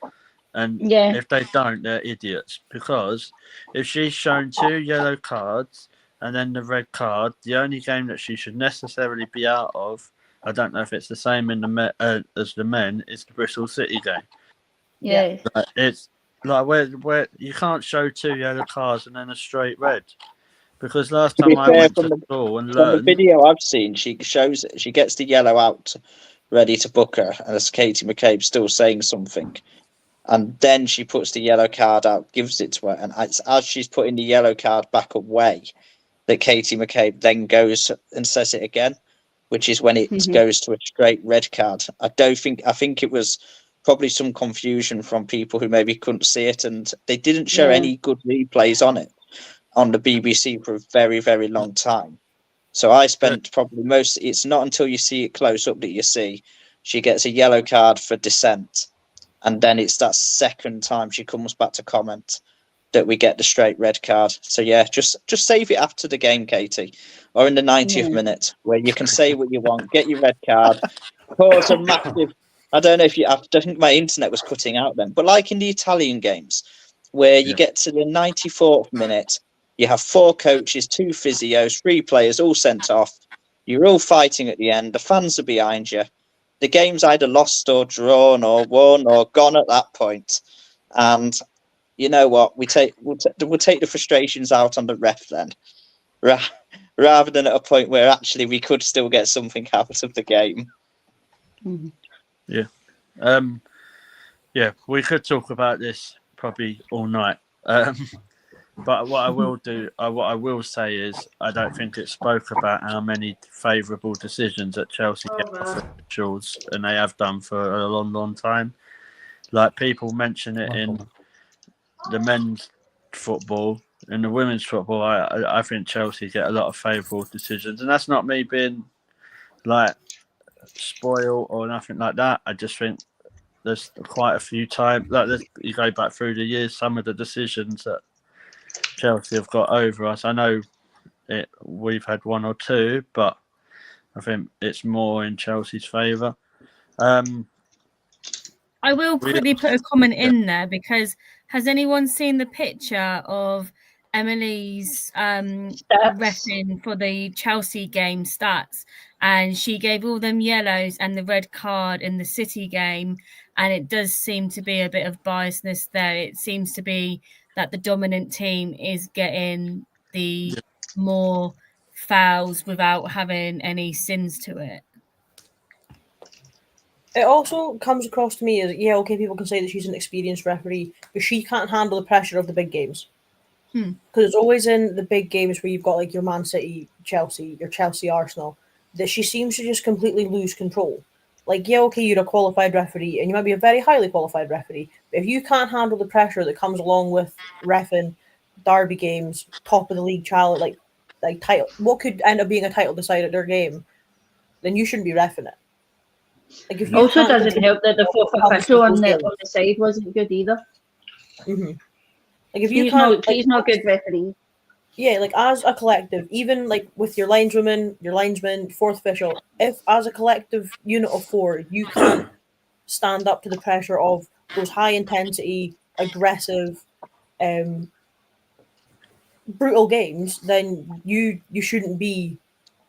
And if they don't, they're idiots. Because if she's shown 2 yellow cards and then the red card, the only game that she should necessarily be out of, I don't know if it's the same in the as the men, is the Bristol City game. Yeah. Like, it's like where you can't show 2 yellow cards and then a straight red. Because last To be time I fair, went from to school and from the learned, video I've seen, she shows she gets the yellow out ready to book her, and as Katie McCabe's still saying something, and then she puts the yellow card out, gives it to her, and it's as she's putting the yellow card back away that Katie McCabe then goes and says it again, which is when it goes to a straight red card. I think it was probably some confusion from people who maybe couldn't see it, and they didn't show any good replays on it on the BBC for a very, very long time. So I spent probably it's not until you see it close up that you see she gets a yellow card for dissent. And then it's that second time she comes back to comment that we get the straight red card. So yeah, just save it after the game, Katie, or in the 90th minute where you can say what you want, get your red card, cause a massive, I don't know if I think my internet was cutting out then, but like in the Italian games where you get to the 94th minute, you have 4 coaches, 2 physios, 3 players all sent off. You're all fighting at the end. The fans are behind you. The game's either lost or drawn or won or gone at that point. And you know what? We'll take the frustrations out on the ref then, rather than at a point where actually we could still get something out of the game. Yeah, we could talk about this probably all night. But what I will say is, I don't think it spoke about how many favourable decisions that Chelsea get off officials, and they have done for a long, long time. Like people mention it in the men's football and the women's football. I think Chelsea get a lot of favourable decisions, and that's not me being like spoiled or nothing like that. I just think there's quite a few times, like you go back through the years, some of the decisions that Chelsea have got over us. I know we've had 1 or 2, but I think it's more in Chelsea's favour. I will quickly put a comment in there, because has anyone seen the picture of Emily's reffing for the Chelsea game stats? And she gave all them yellows and the red card in the City game, and it does seem to be a bit of biasness there. It seems to be that the dominant team is getting the more fouls without having any sins to it. It also comes across to me as, people can say that she's an experienced referee, but she can't handle the pressure of the big games. Because it's always in the big games where you've got like your Man City, Chelsea, your Chelsea, Arsenal, that she seems to just completely lose control. Like, you're a qualified referee, and you might be a very highly qualified referee, but if you can't handle the pressure that comes along with reffing derby games, top of the league challenge, like title, what could end up being a title decided their game, then you shouldn't be reffing it. Like, if you also doesn't help that the fourth official on the side wasn't good either. Like, if he's not a good referee. Yeah, like as a collective, even like with your lineswoman, your linesman, fourth official, if as a collective unit of 4, you can't stand up to the pressure of those high intensity, aggressive, brutal games, then you shouldn't be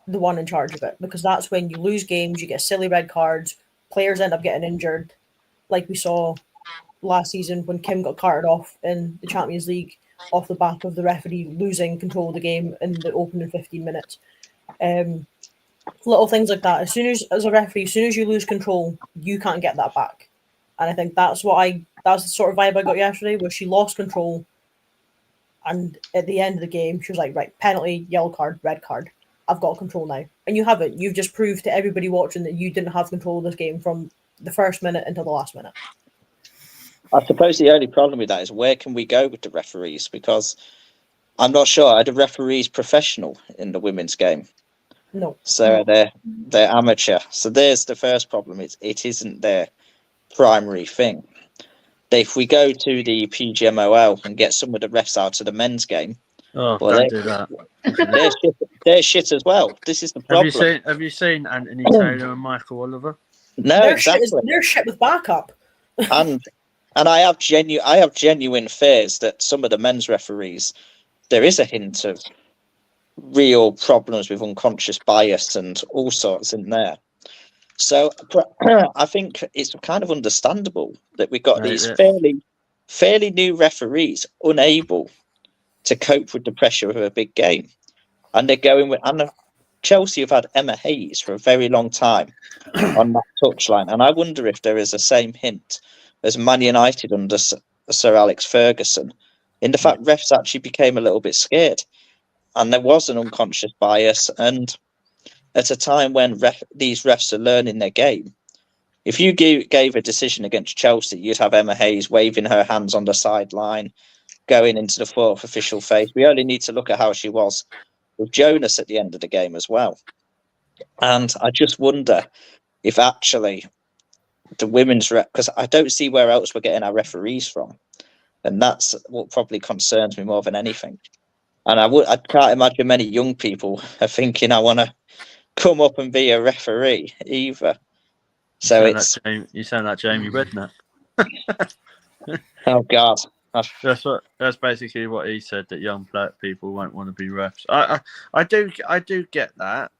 the one in charge of it, because that's when you lose games, you get silly red cards, players end up getting injured, like we saw last season when Kim got carted off in the Champions League off the back of the referee losing control of the game in the opening 15 minutes. Little things like that. As a referee, as soon as you lose control, you can't get that back. And I think that's the sort of vibe I got yesterday, where she lost control, and at the end of the game, she was like, right, penalty, yellow card, red card. I've got control now. And you haven't. You've just proved to everybody watching that you didn't have control of this game from the first minute until the last minute. I suppose the only problem with that is, where can we go with the referees? Because I'm not sure. Are the referees professional in the women's game? No. So they're amateur. So there's the first problem. It isn't their primary thing. If we go to the PGMOL and get some of the refs out of the men's game, don't do that. They're shit as well. This is the problem. Have you seen Anthony Taylor and Michael Oliver? No, they're exactly. They're shit with backup. And I have genuine fears that some of the men's referees, there is a hint of real problems with unconscious bias and all sorts in there. So I think it's kind of understandable that we've got these fairly new referees unable to cope with the pressure of a big game. And they're going with, and Chelsea have had Emma Hayes for a very long time on that touchline. And I wonder if there is the same hint as Man United under Sir Alex Ferguson, in the fact refs actually became a little bit scared. And there was an unconscious bias. And at a time when these refs are learning their game, if you gave a decision against Chelsea, you'd have Emma Hayes waving her hands on the sideline, going into the fourth official phase. We only need to look at how she was with Jonas at the end of the game as well. And I just wonder if actually the women's because I don't see where else we're getting our referees from. And that's what probably concerns me more than anything. And I can't imagine many young people are thinking I want to come up and be a referee either. So you sound like Jamie Redknapp. Oh God. That's basically what he said, that young black people won't want to be refs. I do get that,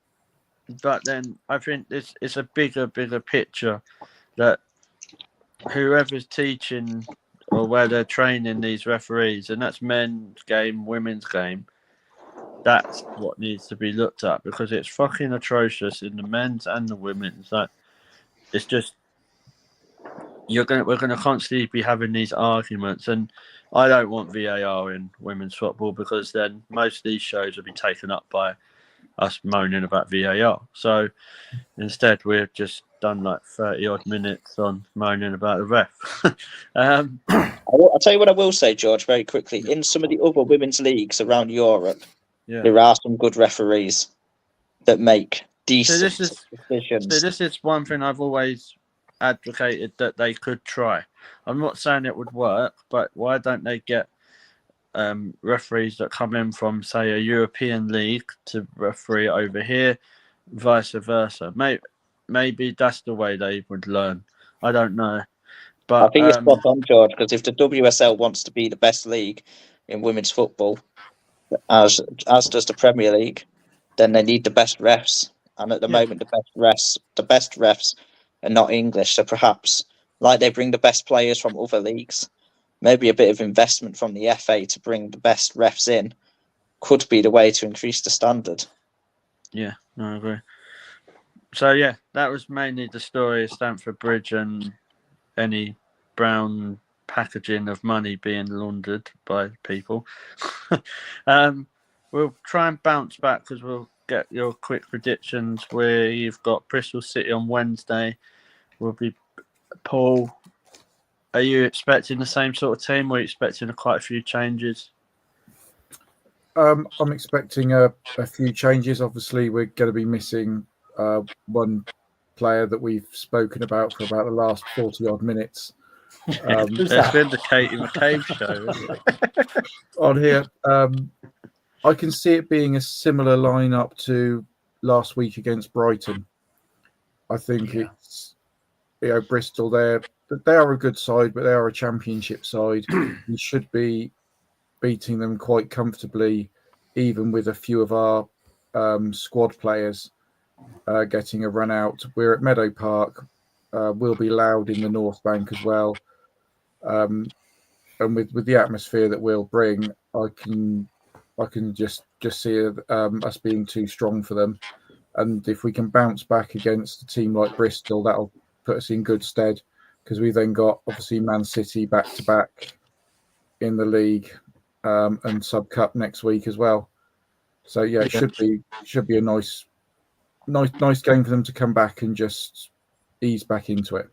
but then I think it's a bigger picture that whoever's teaching or where they're training these referees, and that's men's game, women's game, that's what needs to be looked at, because it's fucking atrocious in the men's and the women's. Like, it's just we're gonna constantly be having these arguments, and I don't want VAR in women's football, because then most of these shows will be taken up by us moaning about VAR. So instead, we've just done like 30 odd minutes on moaning about the ref. I'll tell you what I will say, George, very quickly. In some of the other women's leagues around Europe, there are some good referees that make decent decisions. So this is one thing I've always advocated that they could try. I'm not saying it would work, but why don't they get referees that come in from, say, a European league to referee over here, vice versa? Maybe that's the way they would learn. I don't know. But I think it's spot on, George, because if the WSL wants to be the best league in women's football, as does the Premier League, then they need the best refs. And at the moment, the best refs are not English. So perhaps, like they bring the best players from other leagues, maybe a bit of investment from the FA to bring the best refs in could be the way to increase the standard. Yeah, I agree. So yeah, that was mainly the story of Stamford Bridge and any brown packaging of money being laundered by people. We'll try and bounce back, because we'll get your quick predictions. Where you've got Bristol City on Wednesday. Will be Paul. Are you expecting the same sort of team, or are you expecting quite a few changes? I'm expecting a few changes. Obviously, we're going to be missing one player that we've spoken about for about the last 40 odd minutes. It's been the Katie McCabe show, isn't it? On here. I can see it being a similar lineup to last week against Brighton. I think it's, Bristol, they are a good side, but they are a championship side. We should be beating them quite comfortably, even with a few of our squad players getting a run out. We're at Meadow Park. We'll be loud in the North Bank as well. And with the atmosphere that we'll bring, I can just see us being too strong for them. And if we can bounce back against a team like Bristol, that'll put us in good stead, because we've then got obviously Man City back to back in the league and Sub Cup next week as well. So yeah, it should be a nice game for them to come back and just ease back into it.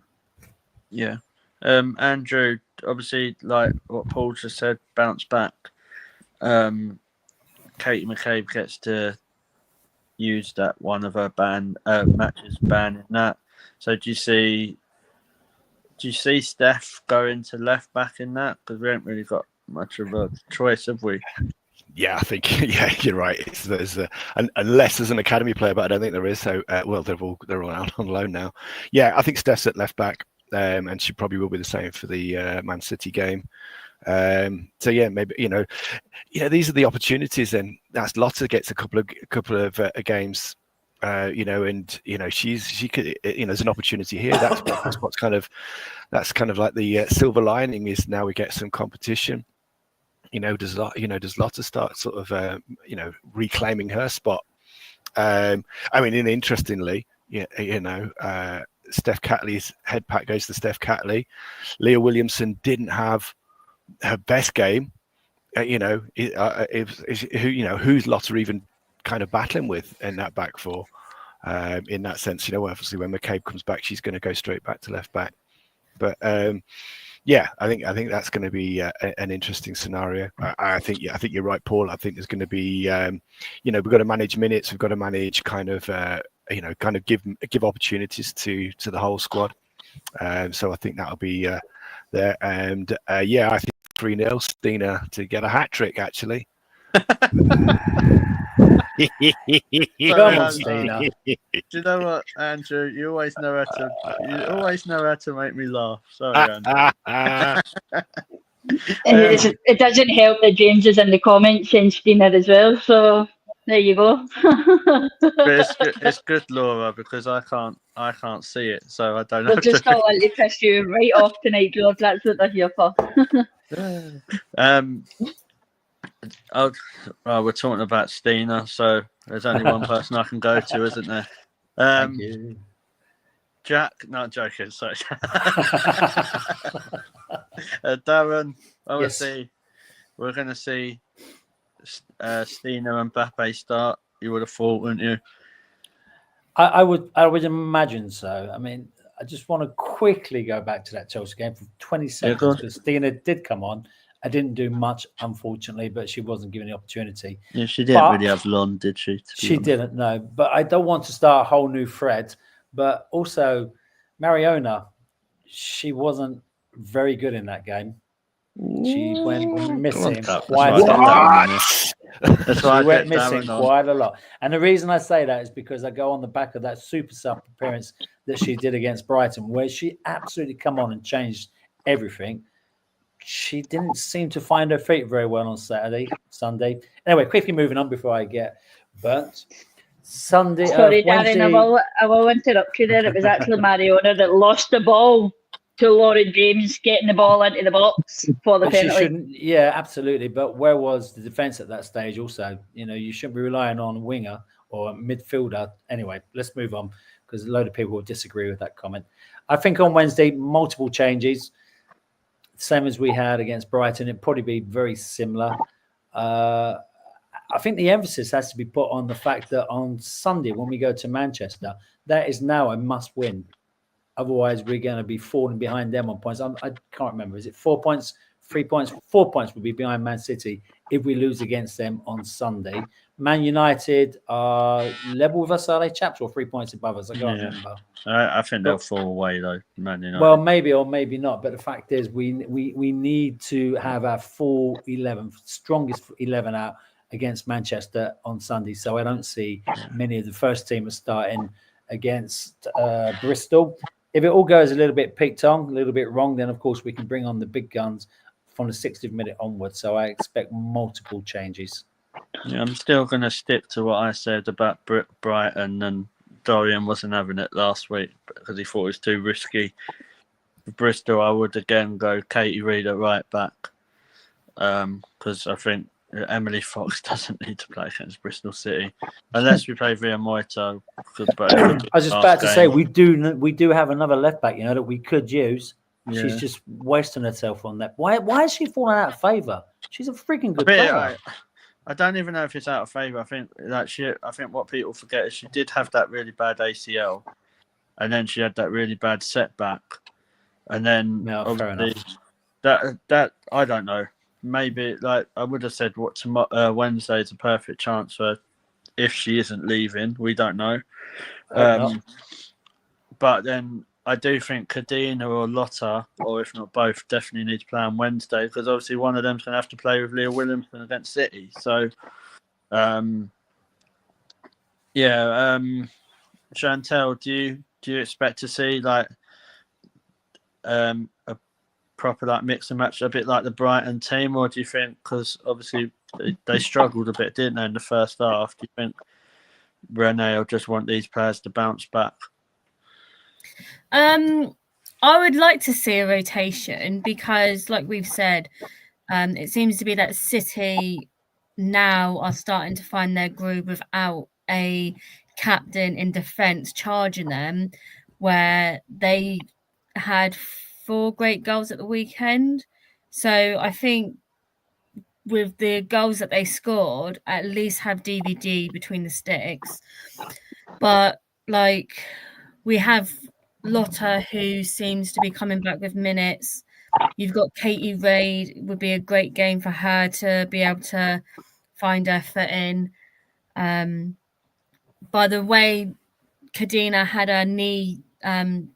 Yeah. Andrew, obviously, like what Paul just said, bounce back. Katie McCabe gets to use that one of her matches banning that. So do you see Steph going to left back in that? Because we haven't really got much of a choice, have we? Yeah, I think you're right. Unless there's an academy player, but I don't think there is. So they're all out on loan now. Yeah, I think Steph's at left back, and she probably will be the same for the Man City game. So yeah, maybe these are the opportunities. Then that's Lotta gets a couple of games she could, there's an opportunity here. That's kind of like the silver lining is now we get some competition. Does Lotta start sort of reclaiming her spot? Interestingly, Steph Catley's head pat goes to Steph Catley. Leah Williamson didn't have her best game. Who's Lotta even kind of battling with in that back four? In that sense, obviously when McCabe comes back, she's going to go straight back to left back. But I think that's going to be an interesting scenario. I think you're right, Paul. I think there's going to be, we've got to manage minutes. We've got to manage kind of give opportunities to the whole squad. So I think that'll be there. And I think 3-0 Stina to get a hat trick actually. Do you know what, Andrew? You always know how to make me laugh. Sorry, Andrew. It doesn't help that James is in the comments saying Stina as well. So there you go. But it's good, Laura, because I can't see it, so I don't know. We'll just all let you piss you right off tonight, George. That's what they're here for. We're talking about Stina, so there's only one person I can go to, isn't there? Thank you. Jack, not joking. Sorry. Darren, obviously, we're going to see Stina and Mbappe start. You would have thought, wouldn't you? I would imagine so. I mean, I just want to quickly go back to that Chelsea game for 20 seconds because Stina did come on. I didn't do much, unfortunately, but she wasn't given the opportunity. Yeah, she didn't really have long, did she? She didn't, no. But I don't want to start a whole new thread. But also, Mariona, she wasn't very good in that game. She went missing quite a lot. She went missing quite a lot. And the reason I say that is because I go on the back of that super sub appearance that she did against Brighton, where she absolutely come on and changed everything. She didn't seem to find her feet very well on Sunday. Anyway, quickly moving on before I get burnt. Sunday. Sorry, Wednesday... Darren, I will interrupt you there. It was actually Mariona that lost the ball to Lauren James getting the ball into the box for the penalty. Yeah, absolutely. But where was the defence at that stage also? You shouldn't be relying on a winger or a midfielder. Anyway, let's move on because a load of people will disagree with that comment. I think on Wednesday, multiple changes. Same as we had against Brighton. It'd probably be very similar. I think the emphasis has to be put on the fact that on Sunday, when we go to Manchester, that is now a must-win. Otherwise, we're going to be falling behind them on points. I can't remember. Is it 4 points, 3 points? 4 points would be behind Man City if we lose against them on Sunday. Man United are level with us, are they, chaps, or 3 points above us? I can't remember. I think they'll fall away, though, Man United. Well, maybe or maybe not. But the fact is, we need to have our full 11, strongest 11 out against Manchester on Sunday. So I don't see many of the first teamers starting against Bristol. If it all goes a little bit picked-on, a little bit wrong, then, of course, we can bring on the big guns from the 60th minute onwards. So I expect multiple changes. Yeah, I'm still going to stick to what I said about Brighton, and Dorian wasn't having it last week because he thought it was too risky. For Bristol, I would again go Katie Reid at right back because I think Emily Fox doesn't need to play against Bristol City unless we play Via Moito. I was just about to say we do have another left back, that we could use. Yeah. She's just wasting herself on that. Why is she falling out of favour? She's a freaking good player. I don't even know if it's out of favour. I think what people forget is she did have that really bad ACL, and then she had that really bad setback, and then that I don't know. Maybe I would have said Wednesday is a perfect chance for if she isn't leaving. We don't know, but then I do think Kadina or Lotta, or if not both, definitely need to play on Wednesday because obviously one of them's going to have to play with Leah Williamson against City. So, Chantel, do you expect to see a proper mix and match, a bit like the Brighton team, or do you think because obviously they struggled a bit, didn't they, in the first half? Do you think Renee will just want these players to bounce back? I would like to see a rotation because, like we've said, it seems to be that City now are starting to find their groove without a captain in defence charging them, where they had 4 great goals at the weekend. So I think with the goals that they scored, at least have DVD between the sticks. But like we have Lotta, who seems to be coming back with minutes. You've got Katie Reid, would be a great game for her to be able to find her foot in. By the way, Kadina had her knee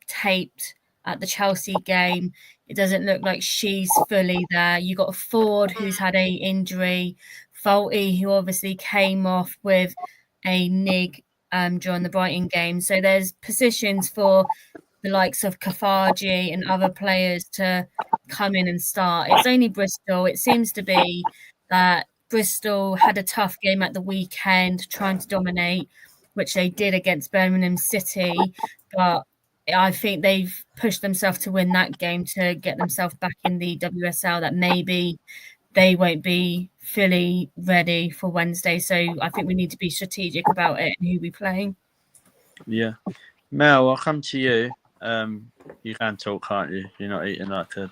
taped at the Chelsea game. It doesn't look like she's fully there. You got Ford, who's had a injury, Faulty, who obviously came off with a nig during the Brighton game. So there's positions for the likes of Kafaji and other players to come in and start. It's only Bristol. It seems to be that Bristol had a tough game at the weekend, trying to dominate, which they did against Birmingham City. But I think they've pushed themselves to win that game to get themselves back in the WSL, that maybe they won't be fully ready for Wednesday. So I think we need to be strategic about it and who we're playing. Yeah. Mel, I'll come to you. You can talk, can't you? You're not eating like a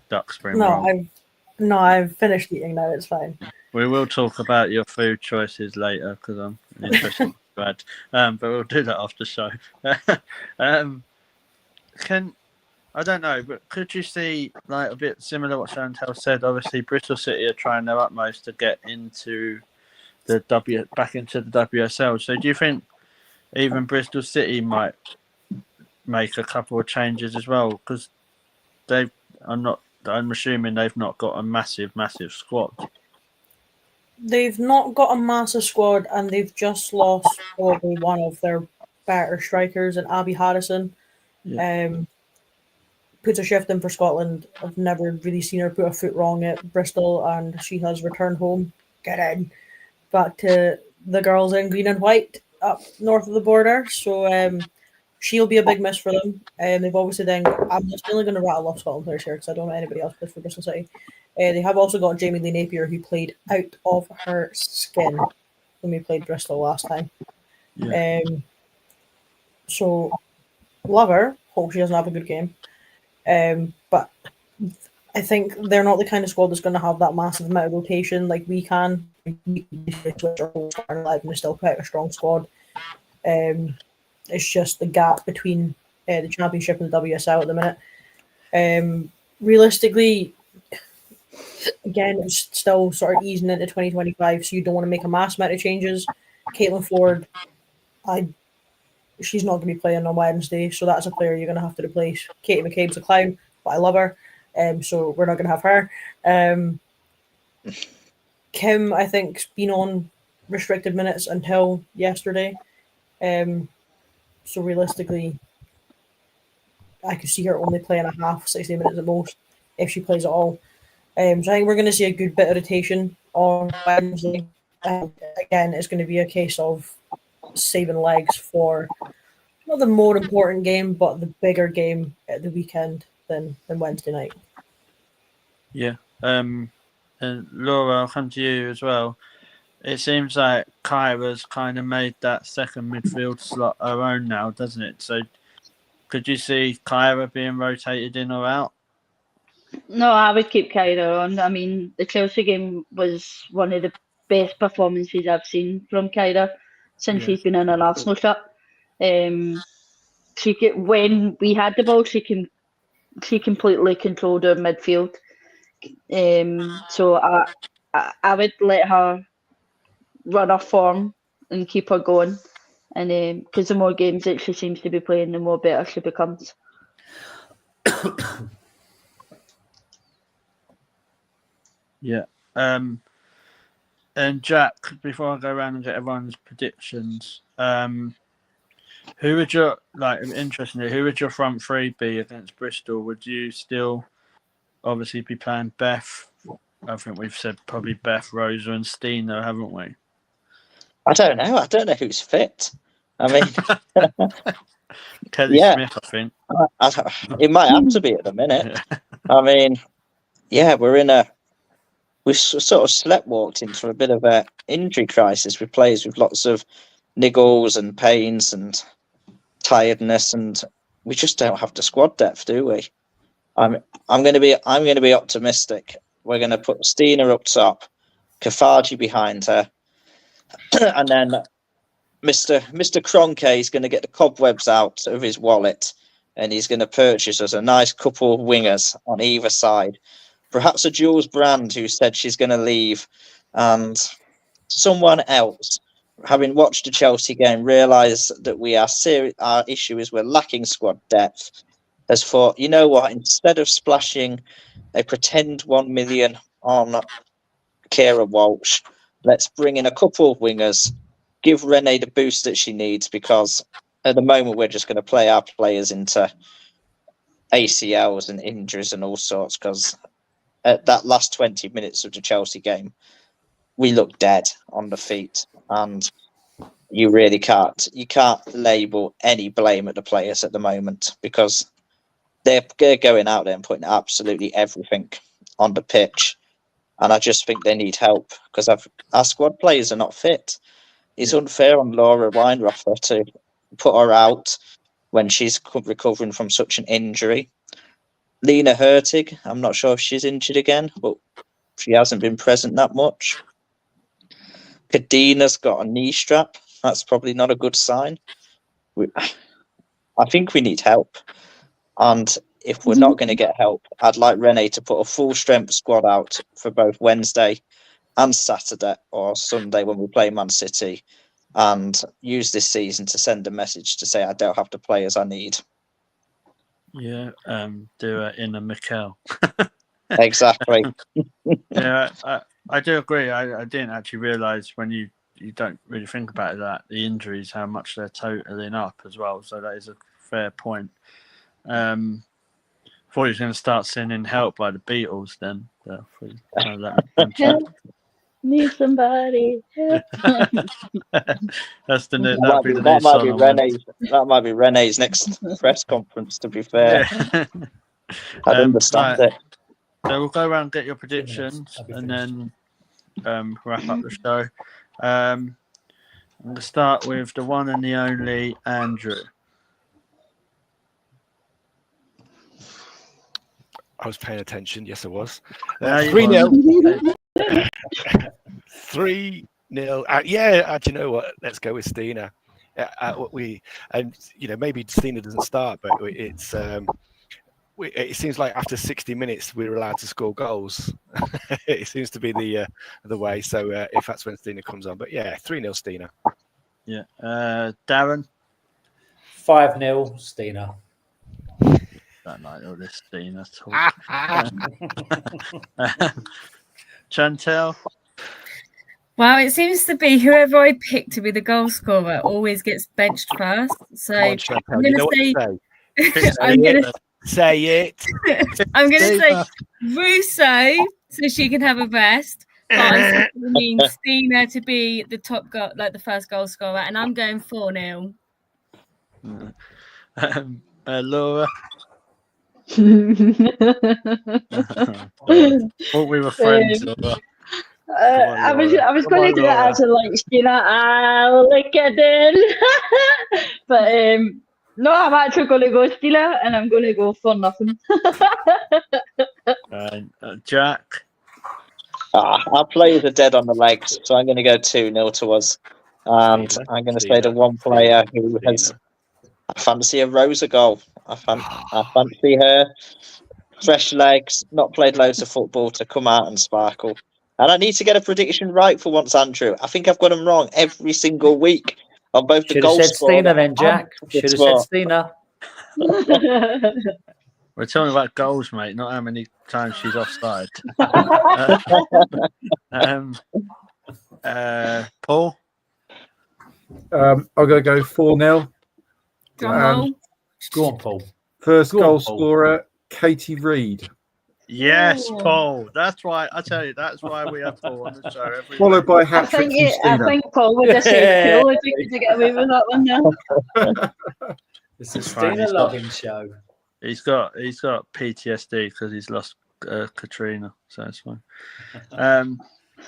duck spring roll. I've finished eating now. It's fine. We will talk about your food choices later because I'm interested. But we'll do that after the show. I don't know, but could you see like a bit similar to what Chantal said? Obviously, Bristol City are trying their utmost to get into back into the WSL. So, do you think even Bristol City might make a couple of changes as well? Because I'm assuming they've not got a massive squad. They've not got a massive squad, and they've just lost probably one of their better strikers, in Abby Harrison. Yeah. Puts a shift in for Scotland. I've never really seen her put a foot wrong at Bristol, and she has returned home. Get in. Back to the girls in green and white up north of the border. So she'll be a big miss for them. They've obviously then, I'm just only going to rattle off Scotland players here because I don't know anybody else plays for Bristol City. They have also got Jamie Lee Napier, who played out of her skin when we played Bristol last time. Yeah. So love her. Hope she doesn't have a good game. But I think they're not the kind of squad that's going to have that massive amount of rotation like we can. We switch our whole starting 11 and still put out a strong squad. It's just the gap between the Championship and the WSL at the minute. Realistically, again, it's still sort of easing into 2025, so you don't want to make a mass amount of changes. Caitlin Ford, she's not going to be playing on Wednesday, so that's a player you're going to have to replace. Katie McCabe's a clown, but I love her, so we're not going to have her. Kim, I think, has been on restricted minutes until yesterday. So realistically, I could see her only playing a half, 60 minutes at most, if she plays at all. So I think we're going to see a good bit of rotation on Wednesday. Again, it's going to be a case of saving legs for not the more important game, but the bigger game at the weekend than Wednesday night. Yeah. And Laura, I'll come to you as well. It seems like Kyra's kind of made that second midfield slot her own now, doesn't it? So could you see Kyra being rotated in or out? No, I would keep Kyra on. I mean, the Chelsea game was one of the best performances I've seen from Kyra since she's been in an Arsenal shirt. When we had the ball, she completely controlled our midfield. So I would let her run her form and keep her going, and because the more games that she seems to be playing, the more better she becomes. Yeah. And Jack, before I go around and get everyone's predictions, who would your front three be against Bristol? Would you still obviously be playing Beth? I think we've said probably Beth, Rosa, and Stina, haven't we? I don't know. I don't know who's fit. I mean, Kelly Smith, I think. It might have to be at the minute. I mean, yeah, we sort of sleptwalked into a bit of a injury crisis with players with lots of niggles and pains and tiredness, and we just don't have the squad depth, do we? I'm going to be optimistic. We're going to put Stina up top, Kafaji behind her, and then Mr. Kroenke is going to get the cobwebs out of his wallet, and he's going to purchase us a nice couple of wingers on either side. Perhaps a Jules Brand, who said she's going to leave, and someone else, having watched the Chelsea game, realise that our issue is we're lacking squad depth, has thought, you know what, instead of splashing a pretend 1 million on Kira Walsh, let's bring in a couple of wingers, give Renee the boost that she needs, because at the moment we're just going to play our players into ACLs and injuries and all sorts, because at that last 20 minutes of the Chelsea game, we look dead on the feet, and you really can't label any blame at the players at the moment, because they're going out there and putting absolutely everything on the pitch, and I just think they need help, because our squad players are not fit. It's unfair on Laura Weinroffer to put her out when she's recovering from such an injury. Lena Hurtig, I'm not sure if she's injured again, but she hasn't been present that much. Kadina's got a knee strap. That's probably not a good sign. I think we need help. And if we're not going to get help, I'd like Renee to put a full-strength squad out for both Wednesday and Saturday or Sunday when we play Man City, and use this season to send a message to say I don't have the players I need. Yeah, do it in a Mikel. Exactly. Yeah, I do agree. I didn't actually realise when you don't really think about that, the injuries, how much they're totaling up as well. So that is a fair point. Thought he was going to start singing "Help" by the Beatles then. Need somebody. That's the new. That might be Renee's next press conference. To be fair, yeah. I'd understand it. So we'll go around and get your predictions, and then wrap up the show. I'm going to start with the one and the only Andrew. I was paying attention. Yes, I was. 3-0. 3-0. Yeah, do you know what? Let's go with Stina. Maybe Stina doesn't start, but it's it seems like after 60 minutes we're allowed to score goals. It seems to be the way. So if that's when Stina comes on, but yeah, 3-0 Stina. Yeah, Darren. 5-0 Stina. Don't like all this Stina talk. Chantel. Well, it seems to be whoever I pick to be the goal scorer always gets benched first. So I'm going to say it. I'm going to say Russo, so she can have a best. But I mean Stina to be the top goal, like the first goal scorer, and I'm going 4-0. Laura. Thought we were friends. I was going to do it as a like Stina. I'll lick it in. But no, I'm actually going to go Stina, and I'm going to go 4-0. Jack. Our players are dead on the legs, so I'm going to go 2-0 to us. And I'm going to say the one player who has. I fancy a Rosa goal. I fancy her. Fresh legs, not played loads of football, to come out and sparkle. And I need to get a prediction right for once, Andrew. I think I've got them wrong every single week on both the goal scorer. Should have said Stina then, Jack. Should have said Stina. We're talking about goals, mate, not how many times she's offside. Paul? I'm going to go 4-0. Go on, Paul. First goal scorer, Katie Reid. Yes, Oh. Paul. That's why I tell you. That's why we have Paul on the show every Followed week. by I hat trick think, from I Stina. think Paul would have said cool if he could get away with that one now. It's a It's fine, Stina he's got- loving show. He's got PTSD because he's lost Katrina, so it's fine.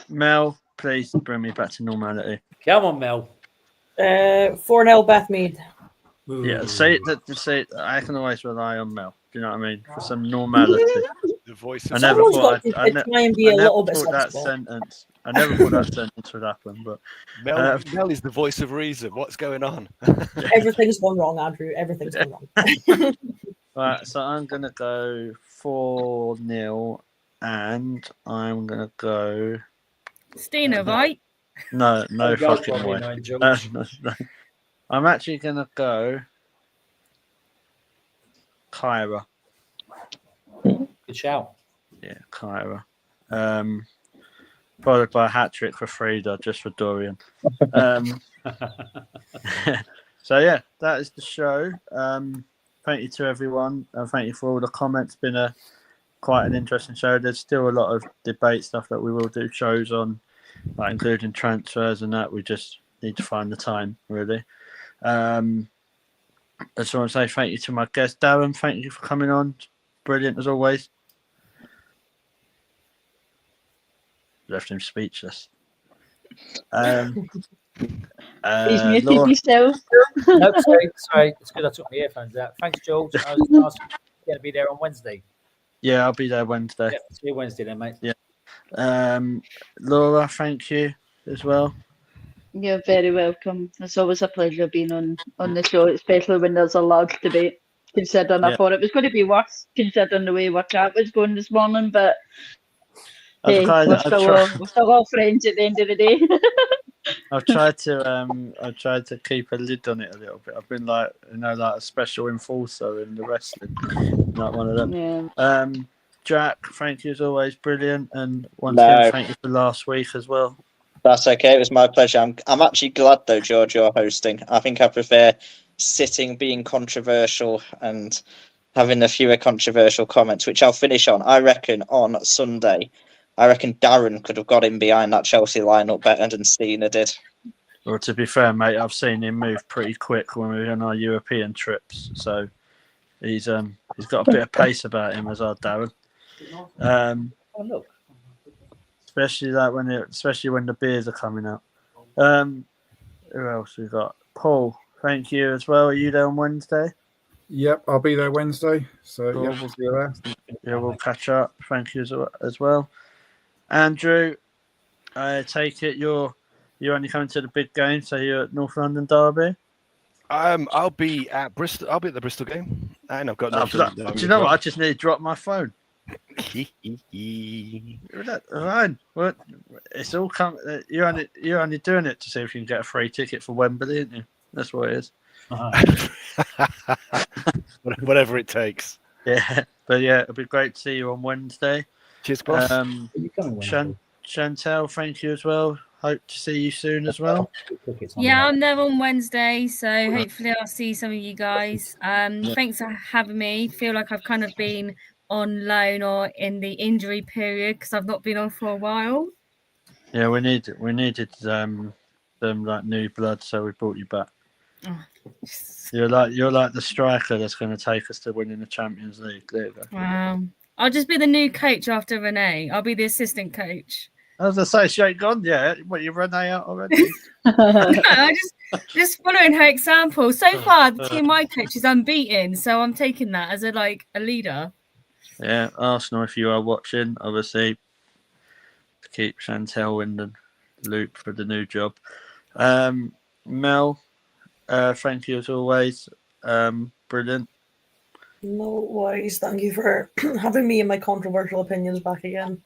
Mel, please bring me back to normality. Come on, Mel. 4-0 Bethmead. Yeah, say I can always rely on Mel. Do you know what I mean? For some normality. The voice I of never Someone's thought got to I try and be a never little bit thought that sensible. sentence. I never thought that sentence would happen, but Mel. Mel is the voice of reason. What's going on? Everything's gone wrong, Andrew. Everything's gone wrong. right. So I'm gonna go 4-0, and I'm gonna go. Stina, right? No Oh, God, fucking probably way. not, George. No. I'm actually gonna go Kyra. Good shout. Yeah, Kyra. Followed by a hat trick for Frida, just for Dorian. So yeah, that is the show. Thank you to everyone. Thank you for all the comments. Been quite an interesting show. There's still a lot of debate stuff that we will do shows on, like including transfers and that. We just need to find the time, really. I just want to say thank you to my guest, Darren. Thank you for coming on. Brilliant as always. Left him speechless. He's Laura, muted himself. No, sorry. It's good I took my earphones out. Thanks, George. I was going to be there on Wednesday. yeah, I'll be there Wednesday. Yeah, see you Wednesday then, mate. Yeah. Laura, thank you as well. You're very welcome. It's always a pleasure being on the show, especially when there's a large debate. Considering I Yeah. thought it was going to be worse, considering the way our chat was going this morning. But hey, we're still all friends at the end of the day. I've tried to keep a lid on it a little bit. I've been like a special enforcer in the wrestling, not one of them. Yeah. Jack, thank you as always, brilliant, and once again, thank you for last week as well. That's okay. It was my pleasure. I'm actually glad though, George, you're hosting. I think I prefer sitting, being controversial, and having a fewer controversial comments, which I'll finish on. I reckon on Sunday, Darren could have got in behind that Chelsea lineup better than Stina did. Well, to be fair, mate, I've seen him move pretty quick when we were on our European trips, so he's got a bit of pace about him as our Darren. Oh, look. Especially when the beers are coming out. Who else we got? Paul, thank you as well. Are you there on Wednesday? Yep, I'll be there Wednesday. So Cool. yeah, we'll see you there. Yeah, we'll catch up. Thank you as well. Andrew, I take it you're only coming to the big game, so you're at North London Derby. I'll be at Bristol. I'll be at the Bristol game, and I've got. Do you know what? I just need to drop my phone. Fine. Well, it's all come. You're only doing it to see if you can get a free ticket for Wembley, aren't you? That's what it is. Whatever it takes. Yeah, but yeah, it'll be great to see you on Wednesday. Cheers, boss. Are you coming Wednesday? Chantel, thank you as well. Hope to see you soon as well. Yeah, I'm there on Wednesday, so hopefully I'll see some of you guys. Thanks for having me. Feel like I've kind of been on loan or in the injury period because I've not been on for a while. Yeah, we needed some like new blood, so we brought you back. Oh. You're like the striker that's going to take us to winning the Champions League. There you go. Wow. I'll just be the new coach after Renee. I'll be the assistant coach. As I say, she ain't gone yet. What, you Renee out already? I just following her example. So far, the team my coach is unbeaten, so I'm taking that as a leader. Yeah, Arsenal, if you are watching, obviously, to keep Chantel in the loop for the new job. Mel, thank you as always. Brilliant. No worries. Thank you for having me and my controversial opinions back again.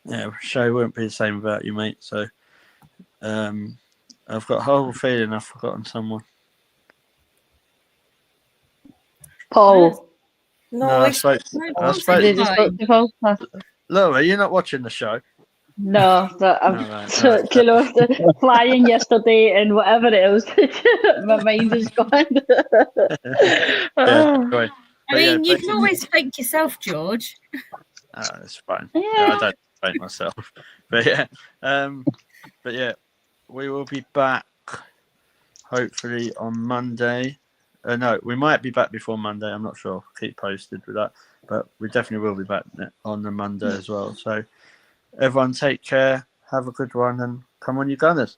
Yeah, show won't be the same without you, mate. So, I've got a horrible feeling I've forgotten someone. Paul. No, I spoke. Did you spoke to Paul? Laura, you're not watching the show. No, I'm flying yesterday and whatever else. My mind is gone. Yeah, great. I mean, you can always fake yourself, George. It's fine. Yeah. I don't fake myself. But yeah, we will be back hopefully on Monday. No, we might be back before Monday. I'm not sure. Keep posted with that. But we definitely will be back on the Monday as well. So everyone take care. Have a good one and come on, you Gunners.